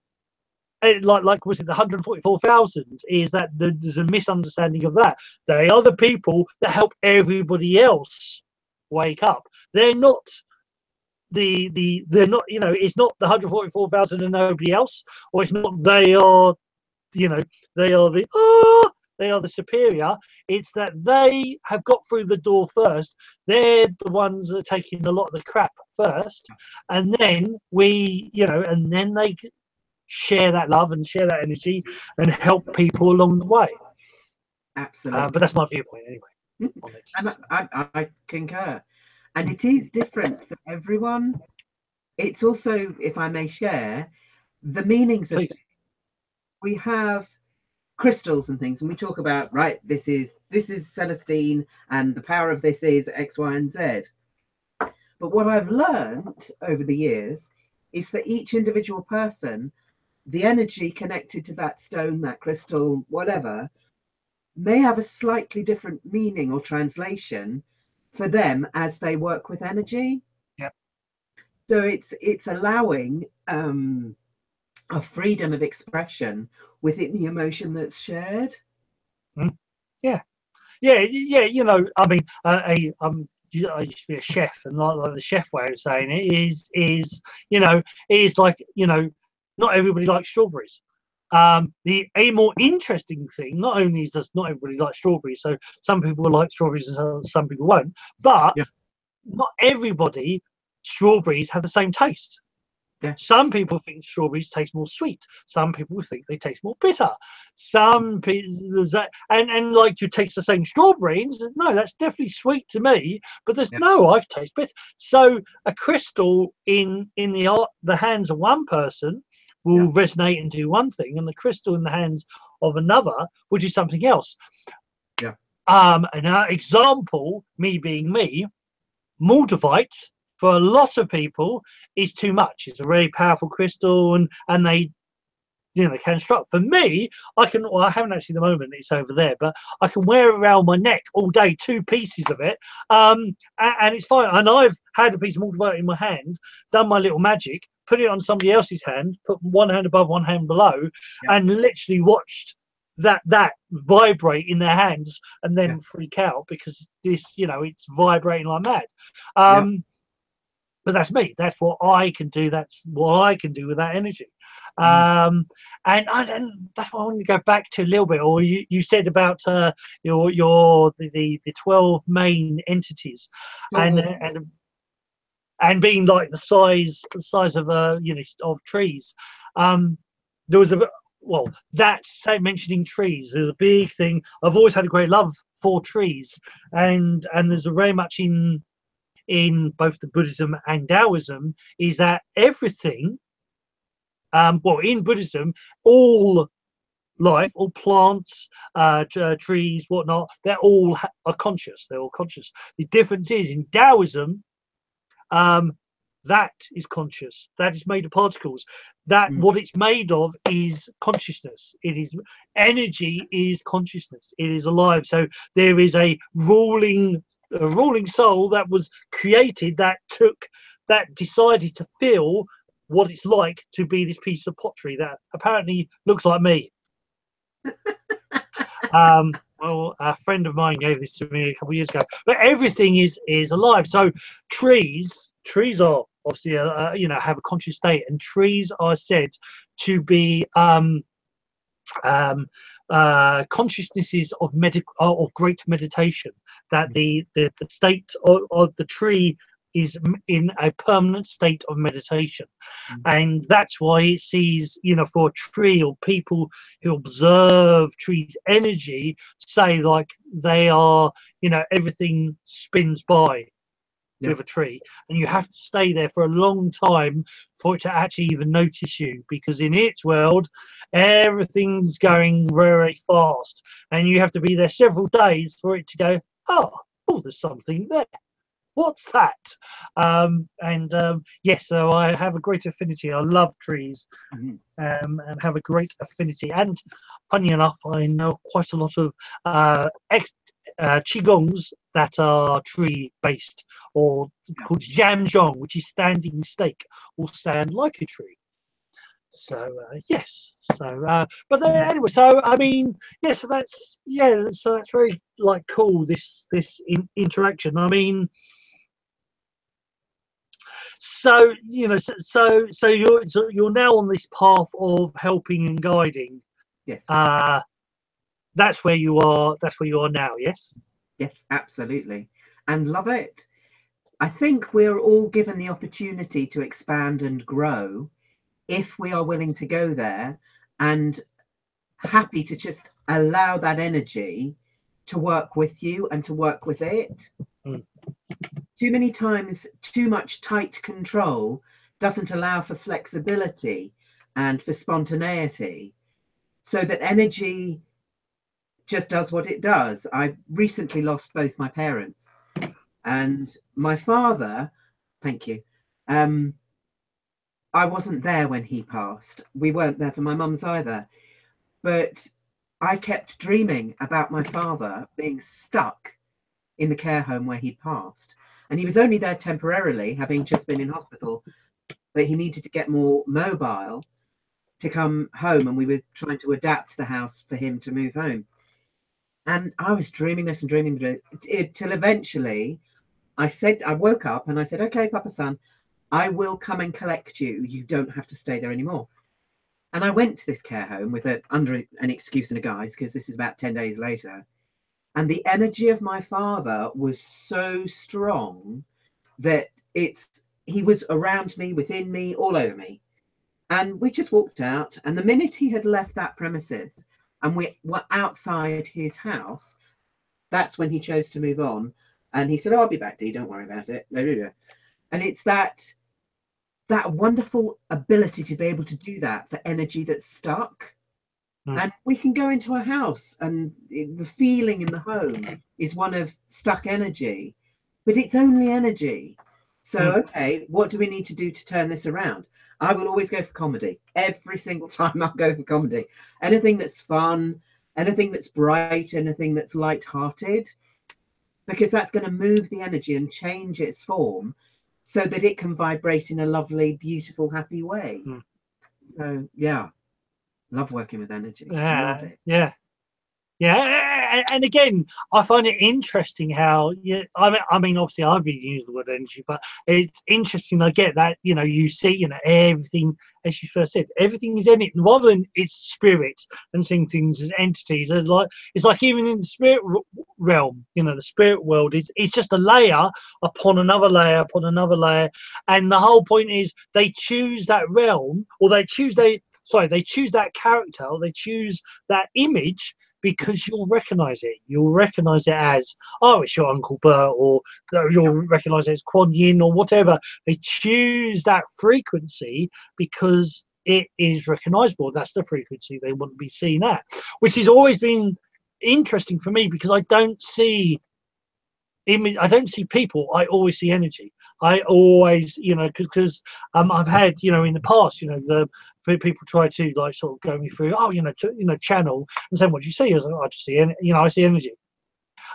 like was it the 144,000, is that there's a misunderstanding of that. They are the people that help everybody else wake up. They're not they're not, it's not the 144,000 and nobody else, or it's not they are the superior. It's that they have got through the door first. They're the ones that are taking a lot of the crap first, and then and then they share that love and share that energy and help people along the way. Absolutely. But that's my viewpoint anyway. And I concur. And it is different for everyone. it's also, if I may share, the meanings of Please. things. We have crystals and things, and we talk about, right, this is Celestine, and the power of this is X, Y, and Z. But what I've learned over the years is for each individual person, the energy connected to that stone, that crystal, whatever, may have a slightly different meaning or translation for them as they work with energy. Yeah. So it's allowing a freedom of expression within the emotion that's shared. Yeah. You know, I mean, I used to be a chef, and like the chef way of saying it is you know, is like, you know, not everybody likes strawberries. A more interesting thing, not only does not everybody like strawberries, so some people will like strawberries and some people won't, but Yeah. not everybody strawberries have the same taste. Yeah. Some people think strawberries taste more sweet. Some people think they taste more bitter. Some people, and like, you taste the same strawberry, and no, that's definitely sweet to me, but there's no, I taste bitter. So a crystal in the hands of one person will resonate and do one thing, and the crystal in the hands of another will do something else. Yeah. An example, me being me, Moldavite, for a lot of people, is too much. It's a very powerful crystal, and they, you know, they can struck. For me, I can. Well, I haven't actually at the moment. It's over there, but I can wear it around my neck all day, 2 pieces of it, and it's fine. And I've had a piece of Moldavite in my hand, done my little magic, put it on somebody else's hand, put one hand above, one hand below, and literally watched that vibrate in their hands, and then freak out because this, you know, it's vibrating like mad. But that's me. That's what I can do. That's what I can do with that energy. And that's what I want to go back to a little bit. Or you said about the 12 main entities, and being like the size of of trees. There was mentioning trees. There's a big thing. I've always had a great love for trees, and there's a very much in both the Buddhism and Taoism is that everything, in Buddhism, all life, all plants, trees, whatnot, they're all are conscious. They're all conscious. The difference is in Taoism, that is conscious. That is made of particles. That what it's made of is consciousness. It is energy, is consciousness. It is alive. So there is a ruling soul that was created, that decided to feel what it's like to be this piece of pottery that apparently looks like me. Well, a friend of mine gave this to me a couple of years ago. But everything is alive. So trees are obviously have a conscious state, and trees are said to be consciousnesses of great meditation. That the state of the tree is in a permanent state of meditation, and that's why it sees, for a tree, or people who observe trees' energy, say like they are, everything spins by with a tree, and you have to stay there for a long time for it to actually even notice you, because in its world everything's going very fast, and you have to be there several days for it to go, oh, there's something there. What's that? Yes, so I have a great affinity. I love trees, and have a great affinity. And funny enough, I know quite a lot of qigongs that are tree based, or called yamzhong, which is standing stake, or stand like a tree. So yes, so but then, anyway, so I mean, so that's very like cool, this interaction. I mean, so so you're now on this path of helping and guiding. Yes. That's where you are now. Yes. Yes, absolutely, and love it. I think we're all given the opportunity to expand and grow if we are willing to go there, and happy to just allow that energy to work with you and to work with it. Too many times, too much tight control doesn't allow for flexibility and for spontaneity, so that energy just does what it does. I recently lost both my parents, and my father, thank you, I wasn't there when he passed. We weren't there for my mum's either, but I kept dreaming about my father being stuck in the care home where he passed. And he was only there temporarily, having just been in hospital, but he needed to get more mobile to come home, and we were trying to adapt the house for him to move home. And I was dreaming this and dreaming this till eventually I woke up and I said, okay, Papa Son, I will come and collect you. You don't have to stay there anymore. And I went to this care home under an excuse and a guise, because this is about 10 days later. And the energy of my father was so strong that he was around me, within me, all over me. And we just walked out. And the minute he had left that premises and we were outside his house, that's when he chose to move on. And he said, oh, I'll be back, Dee, don't worry about it. And it's that wonderful ability to be able to do that for energy that's stuck. And we can go into a house and the feeling in the home is one of stuck energy, but it's only energy. So, okay, what do we need to do to turn this around? I will always go for comedy. Every single time I'll go for comedy. Anything that's fun, anything that's bright, anything that's light-hearted, because that's going to move the energy and change its form so that it can vibrate in a lovely, beautiful, happy way. So, yeah. Love working with energy. Love it. Yeah. And again, I find it interesting how, I mean, obviously I've been using the word energy, but it's interesting. I get that, you see, everything, as you first said, everything is in it, rather than it's spirits and seeing things as entities. It's like even in the spirit realm, the spirit world it's just a layer upon another layer upon another layer, and the whole point is they choose that realm, or they choose that character, or they choose that image because you'll recognize it. You'll recognize it as, oh, it's your Uncle Bert, or you'll recognize it as Kuan Yin, or whatever. They choose that frequency because it is recognizable. That's the frequency they want to be seen at, which has always been interesting for me, because I don't see people, I always see energy. I always, because I've had, in the past, the people try to sort of go me through, channel, and say, what do you see? I just see, I see energy.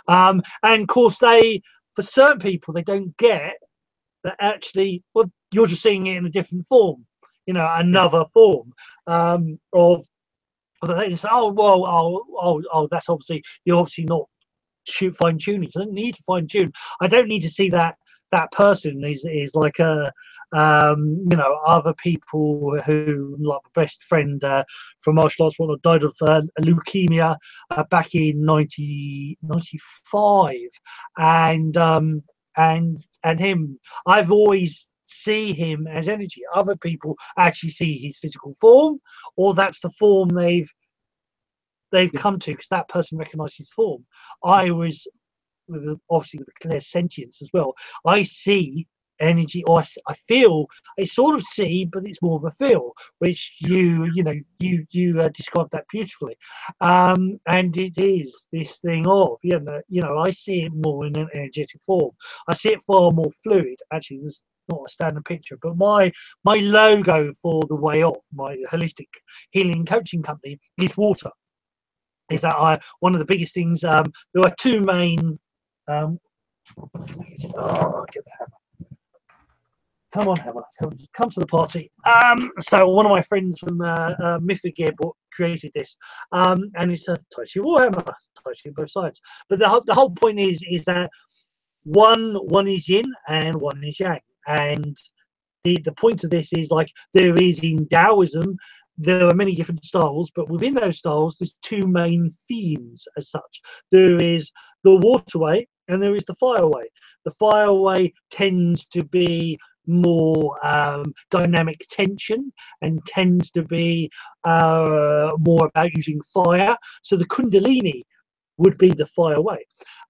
And of course, for certain people, they don't get that actually, well, you're just seeing it in a different form, another form of they say, that's obviously, you're obviously not fine tuning. So I don't need to fine tune. I don't need to see that person is like other people who, like my best friend from martial arts, died of leukemia back in 1995, and him, I've always see him as energy. Other people actually see his physical form, or that's the form they've come to, because that person recognizes his form. I was obviously with the clear sentience as well. I see energy, or I feel. I sort of see, but it's more of a feel, which you described that beautifully. And it is this thing of I see it more in an energetic form. I see it far more fluid. Actually, there's not a standard picture, but my logo for the Way Of, my holistic healing coaching company, is water. Is that one of the biggest things? There are two main. Get the hammer. Come on, hammer. Come to the party. So one of my friends from Mythic Gear created this, and it's a Tai Chi Warhammer, Tai Chi both sides. But the whole point is that one is yin and one is yang, and the point of this is, like there is in Taoism, there are many different styles, but within those styles, there's two main themes as such. There is the water way and there is the fire way. The fire way tends to be more dynamic tension and tends to be more about using fire. So the Kundalini would be the fire way.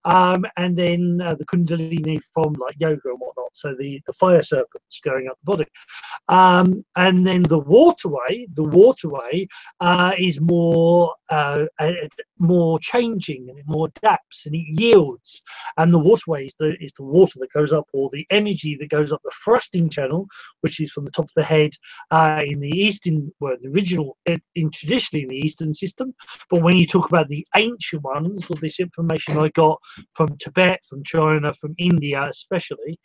and then the kundalini from like yoga and whatnot. So the fire serpents going up the body, and then the waterway is more changing, and it more adapts and it yields. And the waterway is the water that goes up, or the energy that goes up the thrusting channel, which is from the top of the head in the eastern, well, the original traditionally in the eastern system. But when you talk about the ancient ones, all this information I got from Tibet, from China, from India especially,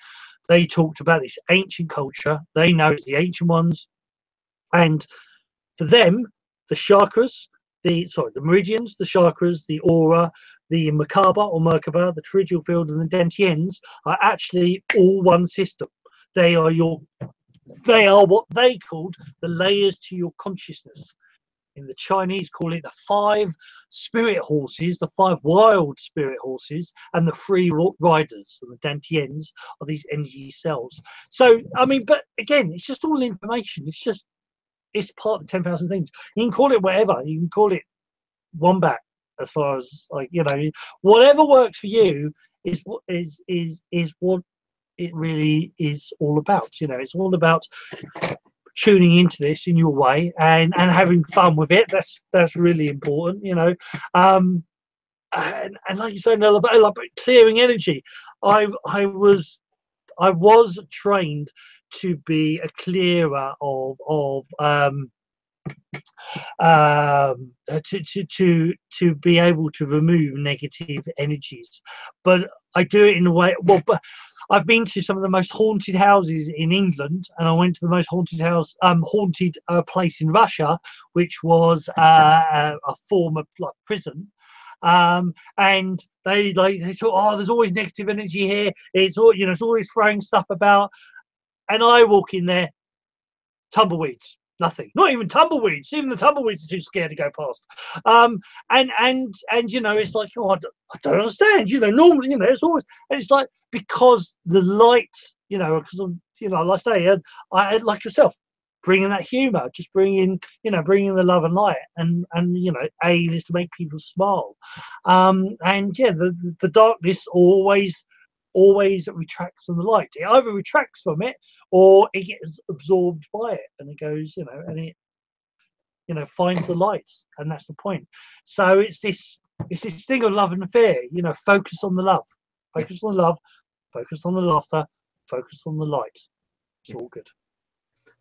they talked about this ancient culture. They know it's the ancient ones, and for them, the chakras, the meridians, the chakras, the aura, the Merkaba or Merkaba, the pterygial field, and the dantians are actually all one system. They are what they called the layers to your consciousness. In the Chinese, call it the 5 spirit horses, the 5 wild spirit horses, and the 3 riders. And the dantians are these energy cells. So, I mean, but again, it's just all information. It's part of the 10,000 things. You can call it whatever. You can call it wombat, as far as, like, you know, whatever works for you is what it really is all about. You know, it's all about tuning into this in your way and having fun with it. That's really important, you know. And like you said, like clearing energy. I was trained to be a clearer to be able to remove negative energies, but I do it in a way. Well, but I've been to some of the most haunted houses in England, and I went to the most haunted place in Russia, which was a former like prison. And they thought, oh, there's always negative energy here. It's all, you know, it's always throwing stuff about. And I walk in there, tumbleweeds, nothing, not even tumbleweeds. Even the tumbleweeds are too scared to go past. And you know, it's like, oh, I don't understand. You know, normally, you know, it's always, and it's like, because the light, you know, because I'm, you know, like I say, I like yourself, bringing that humor, just bringing the love and light, and you know, aim is to make people smile. And yeah, the darkness always retracts from the light. It either retracts from it or it gets absorbed by it, and it goes, you know, and it, you know, finds the light, and that's the point. So it's this thing of love and fear. You know, focus on the love, focus on the love, focus on the laughter, focus on the light. It's all good.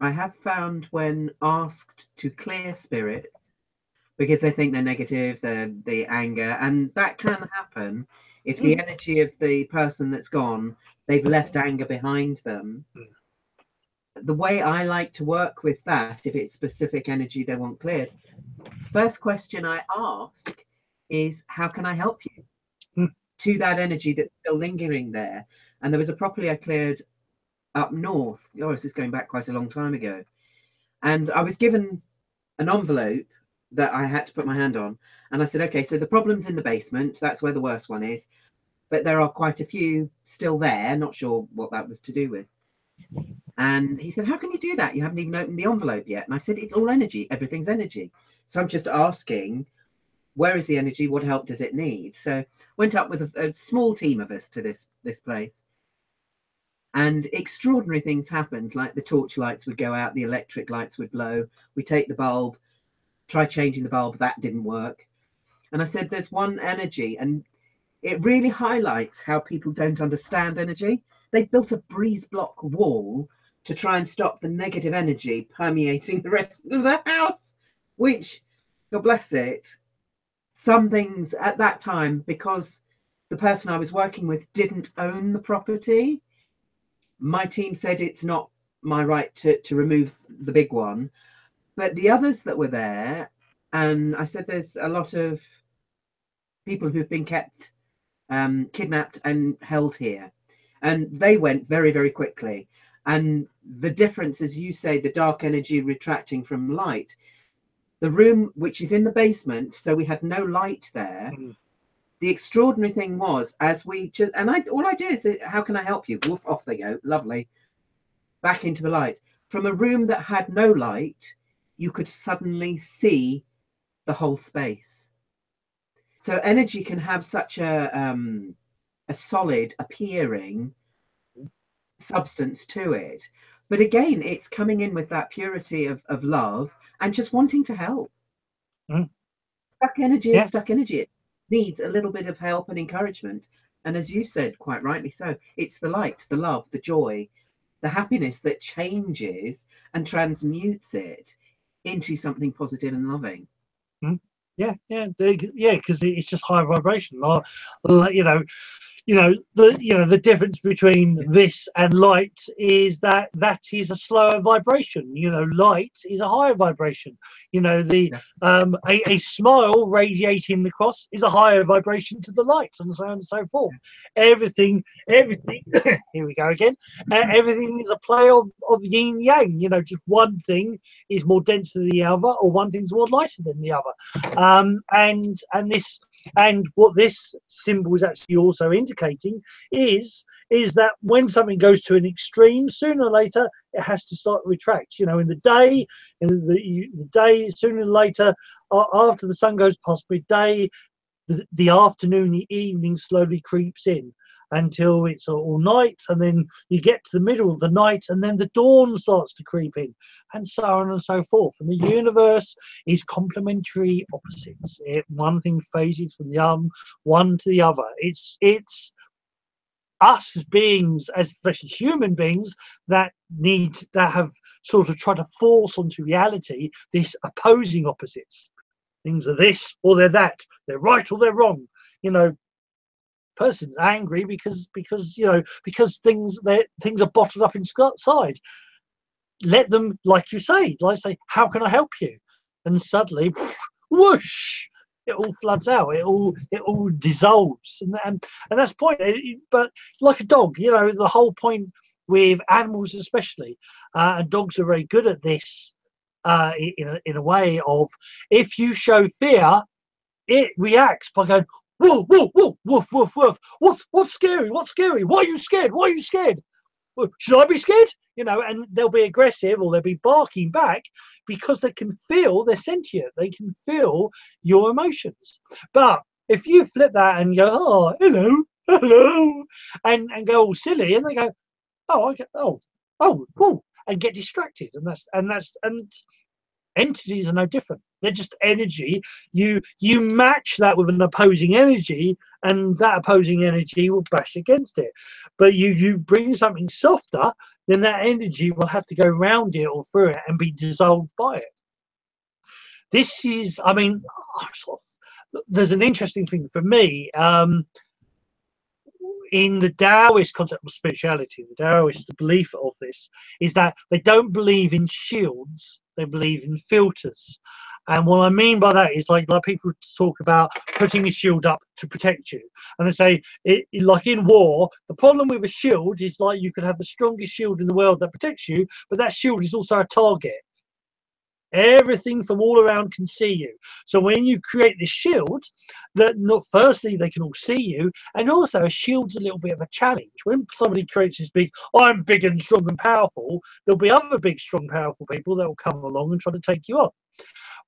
I have found when asked to clear spirits, because they think they're negative, the anger, and that can happen if the energy of the person that's gone, they've left anger behind them. The way I like to work with that, if it's specific energy they want cleared, first question I ask is, how can I help you to that energy that's still lingering there? And there was a property I cleared up north. Oh, this is going back quite a long time ago. And I was given an envelope that I had to put my hand on. And I said, okay, so the problem's in the basement. That's where the worst one is. But there are quite a few still there. Not sure what that was to do with. And he said, how can you do that? You haven't even opened the envelope yet. And I said, it's all energy. Everything's energy. So I'm just asking, where is the energy? What help does it need? So went up with a small team of us to this place. And extraordinary things happened, like the torch lights would go out, the electric lights would blow. We take the bulb, try changing the bulb, that didn't work. And I said, there's one energy, and it really highlights how people don't understand energy. They built a breeze block wall to try and stop the negative energy permeating the rest of the house, which, God bless it, some things at that time, because the person I was working with didn't own the property, my team said it's not my right to remove the big one. But the others that were there, and I said there's a lot of people who've been kept kidnapped and held here, and they went very, very quickly. And the difference, as you say, the dark energy retracting from light, the room which is in the basement, so we had no light there. The extraordinary thing was, as we just, and all I do is say, how can I help you? Woof, off they go. Lovely. Back into the light. From a room that had no light, you could suddenly see the whole space. So energy can have such a a solid appearing substance to it. But again, it's coming in with that purity of love and just wanting to help. Stuck energy is stuck energy. It needs a little bit of help and encouragement. And as you said, quite rightly so, it's the light, the love, the joy, the happiness that changes and transmutes it into something positive and loving. Because it's just high vibration. The difference between this and light is that is a slower vibration. Light is a higher vibration. A smile radiating across is a higher vibration to the light, and so on and so forth. Everything here we go again. Everything is a play of yin yang. Just one thing is more dense than the other, or one thing's more lighter than the other. And what this symbol is actually also indicating is that when something goes to an extreme, sooner or later it has to start to retract. In the day, sooner or later, after the sun goes past midday, the afternoon, the evening slowly creeps in until it's all night, and then you get to the middle of the night, and then the dawn starts to creep in, and so on and so forth. And the universe is complementary opposites. One thing phases from the one to the other. It's us as beings, especially human beings, that have sort of tried to force onto reality this opposing opposites. Things are this or they're that. They're right or they're wrong. Person's angry because things are bottled up inside. Let them, like you say, how can I help you? And suddenly, whoosh, it all floods out. It all dissolves, and that's the point. But like a dog, the whole point with animals, especially, and dogs are very good at this. In a way of, if you show fear, it reacts by going, whoa, whoa, whoa, woof, woof, woof. What's scary? What's scary? Why are you scared? Why are you scared? Well, should I be scared? And they'll be aggressive, or they'll be barking back because they can feel they're sentient. They can feel your emotions. But if you flip that and go, oh, hello, and go all silly, and they go, oh, okay, cool, and get distracted, and entities are no different. They're just energy. You match that with an opposing energy, and that opposing energy will bash against it. But you bring something softer, then that energy will have to go around it or through it and be dissolved by it. This is, there's an interesting thing for me. In the Daoist concept of spirituality, the Daoist belief of this is that they don't believe in shields, they believe in filters. And what I mean by that is like people talk about putting a shield up to protect you. And they say, like in war, the problem with a shield is like you could have the strongest shield in the world that protects you, but that shield is also a target. Everything from all around can see you. So when you create this shield, firstly they can all see you, and also a shield's a little bit of a challenge. When somebody creates this big, I'm big and strong and powerful, there'll be other big, strong, powerful people that will come along and try to take you on.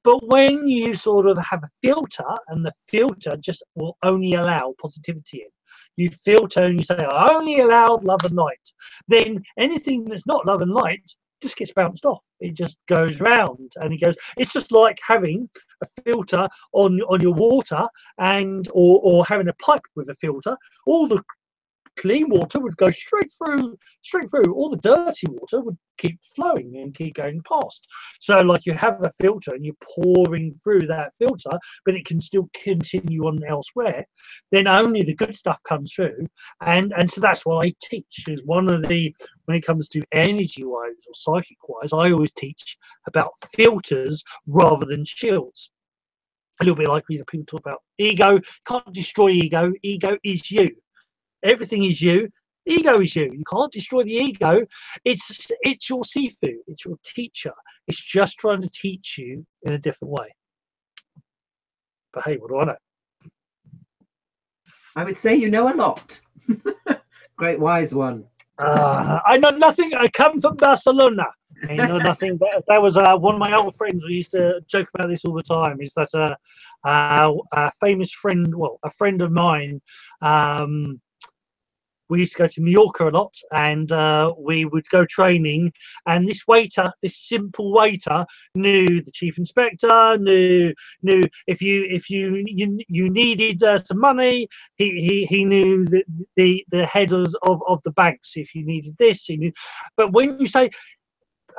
But when you sort of have a filter, and the filter just will only allow positivity in, you filter and you say, I only allow love and light, then anything that's not love and light just gets bounced off. It just goes round, and it's just like having a filter on your water, or having a pipe with a filter. All the clean water would go straight through. All the dirty water would keep flowing and keep going past. So like you have a filter and you're pouring through that filter, but it can still continue on elsewhere. Then only the good stuff comes through. And so that's what I teach, is when it comes to energy wise or psychic wise, I always teach about filters rather than shields. A little bit like people talk about ego. Can't destroy ego. Ego is you. Everything is you. Ego is you. You can't destroy the ego. It's your Sifu. It's your teacher. It's just trying to teach you in a different way. But hey, what do I know? I would say you know a lot. Great wise one. I know nothing. I come from Barcelona. I know nothing. That was one of my old friends. We used to joke about this all the time. Is that a famous friend? Well, a friend of mine. we used to go to Mallorca a lot, and we would go training. And this waiter, this simple waiter, knew the chief inspector, knew if you needed some money. He knew the head of the banks. If you needed this, he knew. But when you say,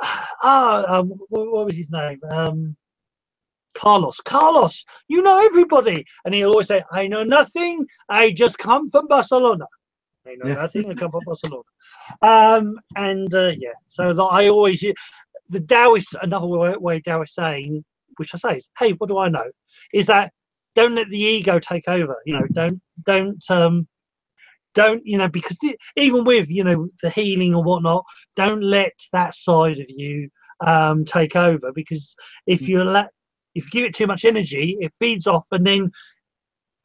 what was his name? Carlos, you know everybody. And he'll always say, I know nothing, I just come from Barcelona. I know nothing, I come from Barcelona. So like, I always, the Daoist, another way Daoist saying, which I say is, hey, what do I know? Is that don't let the ego take over. Don't, because even with, the healing or whatnot, don't let that side of you take over, because if you give it too much energy, it feeds off, and then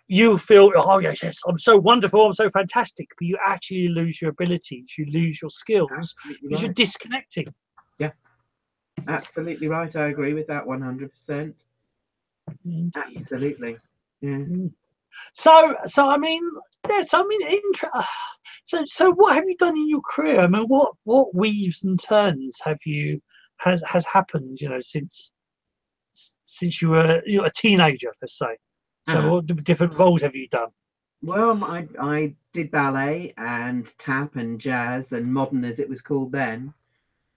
you feel, oh yes, I'm so wonderful, I'm so fantastic, but you actually lose your abilities, you lose your skills, because you're disconnecting. Yeah, absolutely right. I agree with that 100%. Absolutely. Yeah. So I mean, so what have you done in your career? I mean, what weaves and turns has happened, since you were a teenager, let's say. So what different roles have you done? Well, I did ballet and tap and jazz and modern, as it was called then.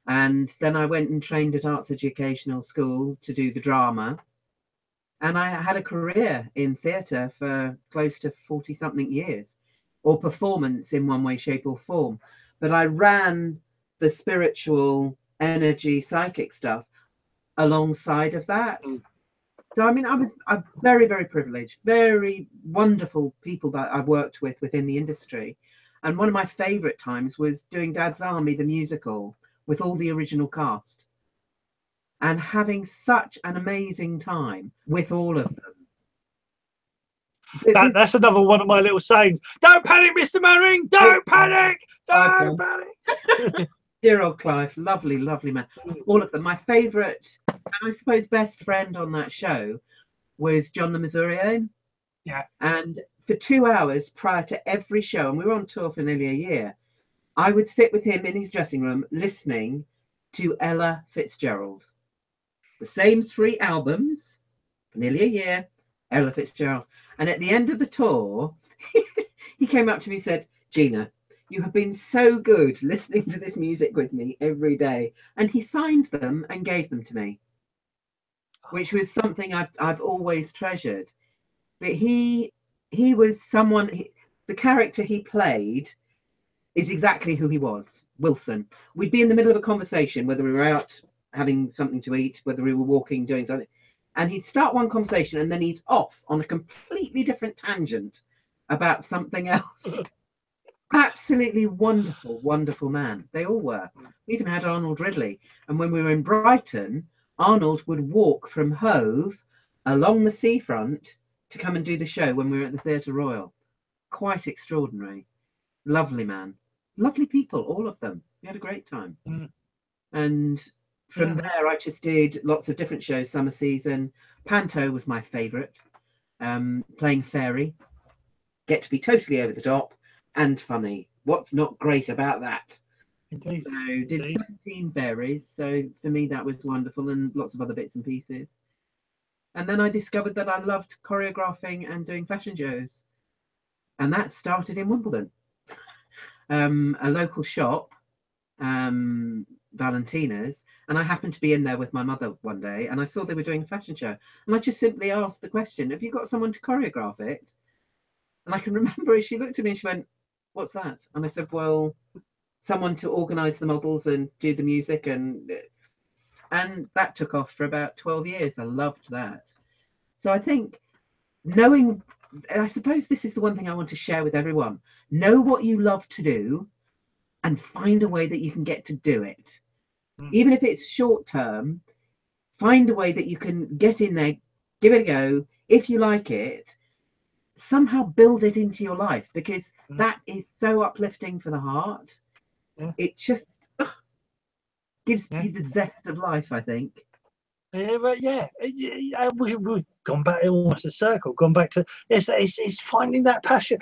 And then I went and trained at Arts Educational School to do the drama. And I had a career in theatre for close to 40-something years, or performance in one way, shape or form. But I ran the spiritual, energy, psychic stuff alongside of that. So, I mean, I'm very, very privileged, very wonderful people that I've worked with within the industry. And one of my favourite times was doing Dad's Army, the musical, with all the original cast, and having such an amazing time with all of them. That's another one of my little sayings. Don't panic, Mr. Manning. Don't panic. Don't panic. Dear old Clive, lovely, lovely man. All of them. My favourite, and I suppose best friend on that show was John the Missourian. Yeah. And for 2 hours prior to every show, and we were on tour for nearly a year, I would sit with him in his dressing room listening to Ella Fitzgerald. The same 3 albums for nearly a year, Ella Fitzgerald. And at the end of the tour, he came up to me and said, Gina, you have been so good listening to this music with me every day. And he signed them and gave them to me, which was something I've always treasured. But he was someone, the character he played is exactly who he was, Wilson. We'd be in the middle of a conversation, whether we were out having something to eat, whether we were walking, doing something, and he'd start one conversation and then he's off on a completely different tangent about something else. Absolutely wonderful, wonderful man. They all were. We even had Arnold Ridley. And when we were in Brighton, Arnold would walk from Hove along the seafront to come and do the show when we were at the Theatre Royal. Quite extraordinary. Lovely man. Lovely people, all of them. We had a great time. And from there, I just did lots of different shows, summer season. Panto was my favourite. Playing fairy. Get to be totally over the top and funny. What's not great about that? Indeed. So did 17 fairies. So for me, that was wonderful, and lots of other bits and pieces. And then I discovered that I loved choreographing and doing fashion shows. And that started in Wimbledon. A local shop, Valentina's, and I happened to be in there with my mother one day, and I saw they were doing a fashion show, and I just simply asked the question, have you got someone to choreograph it? And I can remember as she looked at me and she went, what's that? And I said, well, someone to organize the models and do the music, and that took off for about 12 years. I loved that. So I think knowing, I suppose this is the one thing I want to share with everyone. Know what you love to do and find a way that you can get to do it. Even if it's short term, find a way that you can get in there, give it a go. If you like it, somehow build it into your life, because that is so uplifting for the heart. It just gives you the zest of life, I think. But we've gone back almost a circle, gone back to it's finding that passion.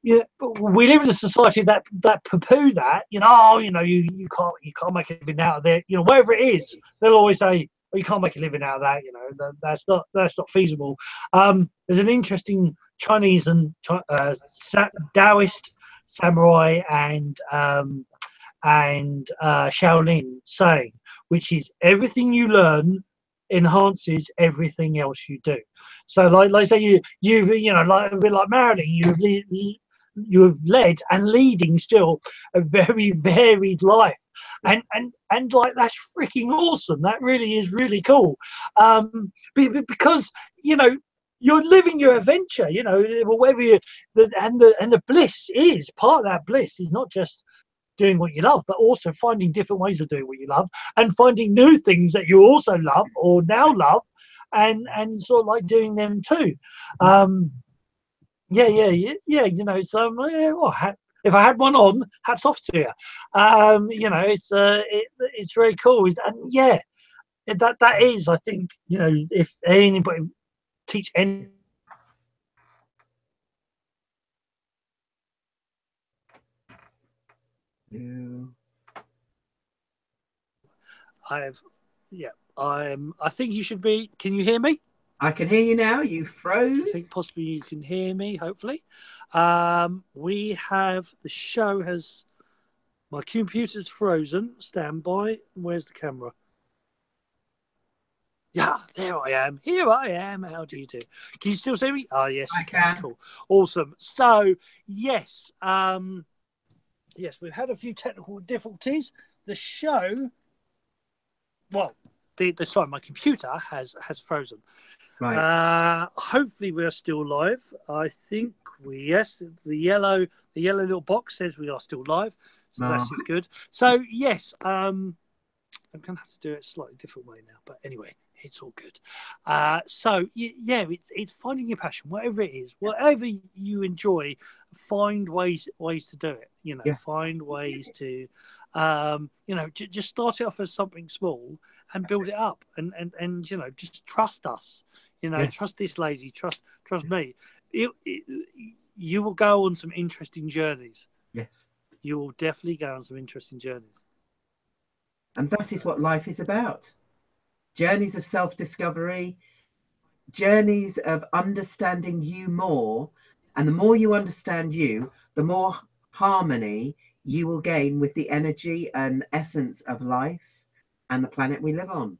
yeah, but we live in a society that poo-poo that, you know, oh, you know, you can't make a living out of it, you know, wherever it is, they'll always say, well, you can't make a living out of that, you know, that's not feasible. There's an interesting Chinese and Daoist samurai and Shaolin saying, which is everything you learn enhances everything else you do. So like say you've you know, like a bit like Marilyn, you've led and leading still a very varied life, and like that's freaking awesome. That really is really cool, because you know you're living your adventure, you know, whatever you and the bliss is part of that. Bliss is not just doing what you love, but also finding different ways of doing what you love and finding new things that you also love or now love, and sort of like doing them too. Yeah, you know, so well, if I had one on, hats off to you. You know, it's very cool. And yeah, that is, I think, you know, if anybody teach any. I think you should be. Can you hear me? I can hear you now. You froze. I think possibly you can hear me, hopefully. We have, the show has, my computer's frozen. Stand by. Where's the camera? Yeah, there I am. Here I am. How do you do? Can you still see me? Oh, yes, I can. Cool. Awesome. So, yes. Yes, we've had a few technical difficulties. The show, well, sorry, my computer has frozen. Right. Hopefully we are still live. I think yes, the yellow little box says we are still live, so that is good. So yes, I'm gonna have to do it a slightly different way now, but anyway, it's all good. So yeah, it's finding your passion, whatever it is, whatever you enjoy. Find ways to do it. You know, find ways to, you know, just start it off as something small and build it up, and you know, just trust us. You know, trust this lady, trust me. You will go on some interesting journeys. Yes. You will definitely go on some interesting journeys. And that is what life is about. Journeys of self-discovery, journeys of understanding you more. And the more you understand you, the more harmony you will gain with the energy and essence of life and the planet we live on.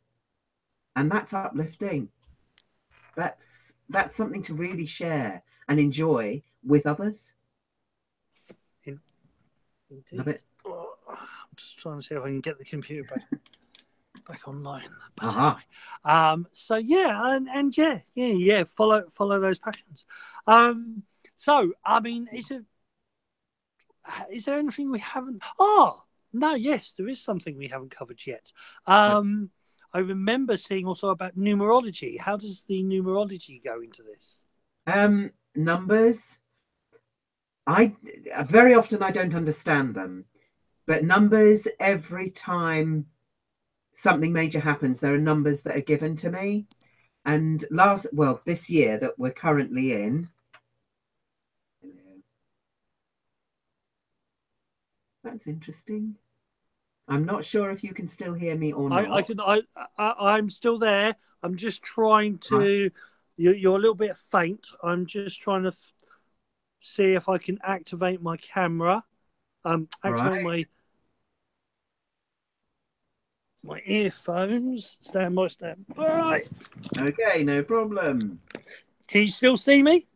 And that's uplifting. That's something to really share and enjoy with others. Indeed. Love it. Oh, I'm just trying to see if I can get the computer back online. But anyway, so yeah, and yeah, follow those passions. So I mean, is there anything we haven't? No, yes, there is something we haven't covered yet. I remember seeing also about numerology. How does the numerology go into this? Numbers. I very often I don't understand them, but numbers, every time something major happens, there are numbers that are given to me. And this year that we're currently in, that's interesting. I'm not sure if you can still hear me or not. I'm still there. I'm just trying to. You're a little bit faint. I'm just trying to see if I can activate my camera. Activate my earphones. Stand by. Okay, no problem. Can you still see me?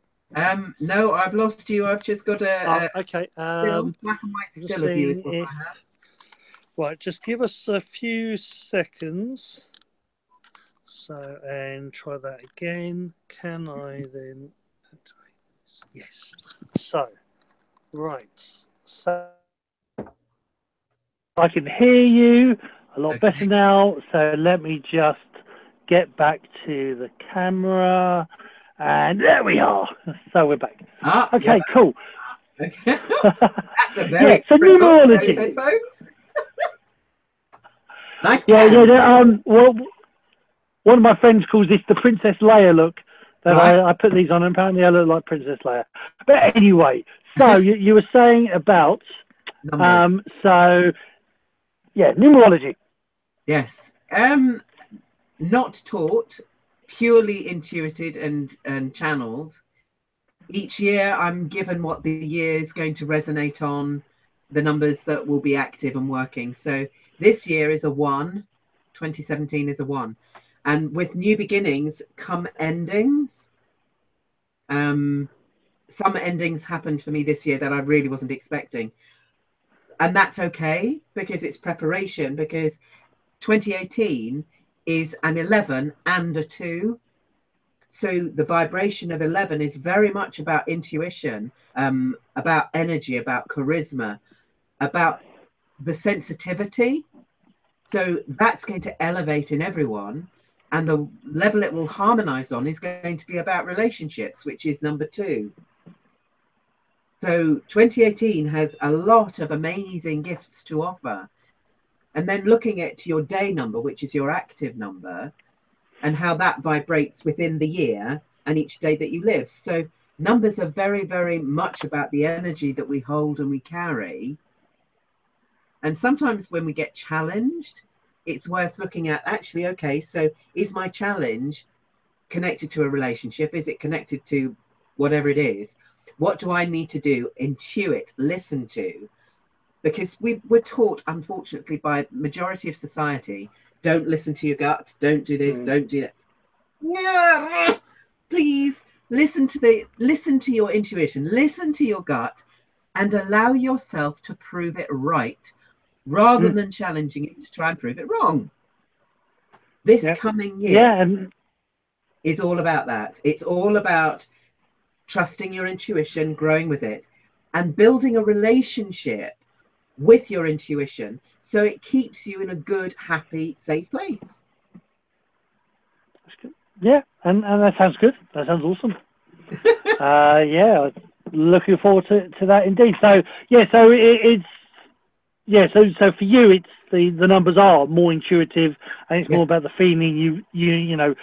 No, I've lost you. I've just got okay. Still, black and white still of you is what I have. Right, just give us a few seconds. So, and try that again. Can I then? Yes. So, right. So, I can hear you a lot better now. So let me just get back to the camera. And there we are. So we're back. Okay, cool. Okay. That's a very so numerology. Nice. Well, one of my friends calls this the Princess Leia look. That I put these on, and apparently I look like Princess Leia. But anyway, So you were saying about so yeah, numerology. Yes. Not taught, purely intuited and channeled. Each year I'm given what the year is going to resonate on, the numbers that will be active and working. So this year is a 1, 2017 is a 1. And with new beginnings come endings. Some endings happened for me this year that I really wasn't expecting. And that's okay, because it's preparation, because 2018 is an 11 and a 2. So the vibration of 11 is very much about intuition, about energy, about charisma, about the sensitivity. So that's going to elevate in everyone. And the level it will harmonize on is going to be about relationships, which is number 2. So 2018 has a lot of amazing gifts to offer. And then looking at your day number, which is your active number, and how that vibrates within the year and each day that you live. So numbers are very, very much about the energy that we hold and we carry. And sometimes when we get challenged, it's worth looking at, actually, okay, so is my challenge connected to a relationship? Is it connected to whatever it is? What do I need to do? Intuit, listen to. Because we're taught, unfortunately, by majority of society, don't listen to your gut, don't do this, don't do that. Yeah, please listen to your intuition, listen to your gut, and allow yourself to prove it right, rather than challenging it to try and prove it wrong. This coming year is all about that. It's all about trusting your intuition, growing with it, and building a relationship with your intuition, so it keeps you in a good, happy, safe place. Yeah, and that sounds good. That sounds awesome. Yeah, looking forward to that indeed. So yeah, so so for you, it's the numbers are more intuitive, and it's more about the feeling you know.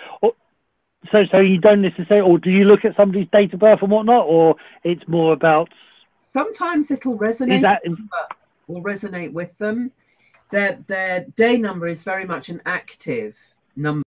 So you don't necessarily, or do you look at somebody's date of birth and whatnot, or it's more about? Sometimes it'll resonate. Will resonate with them. Their day number is very much an active number.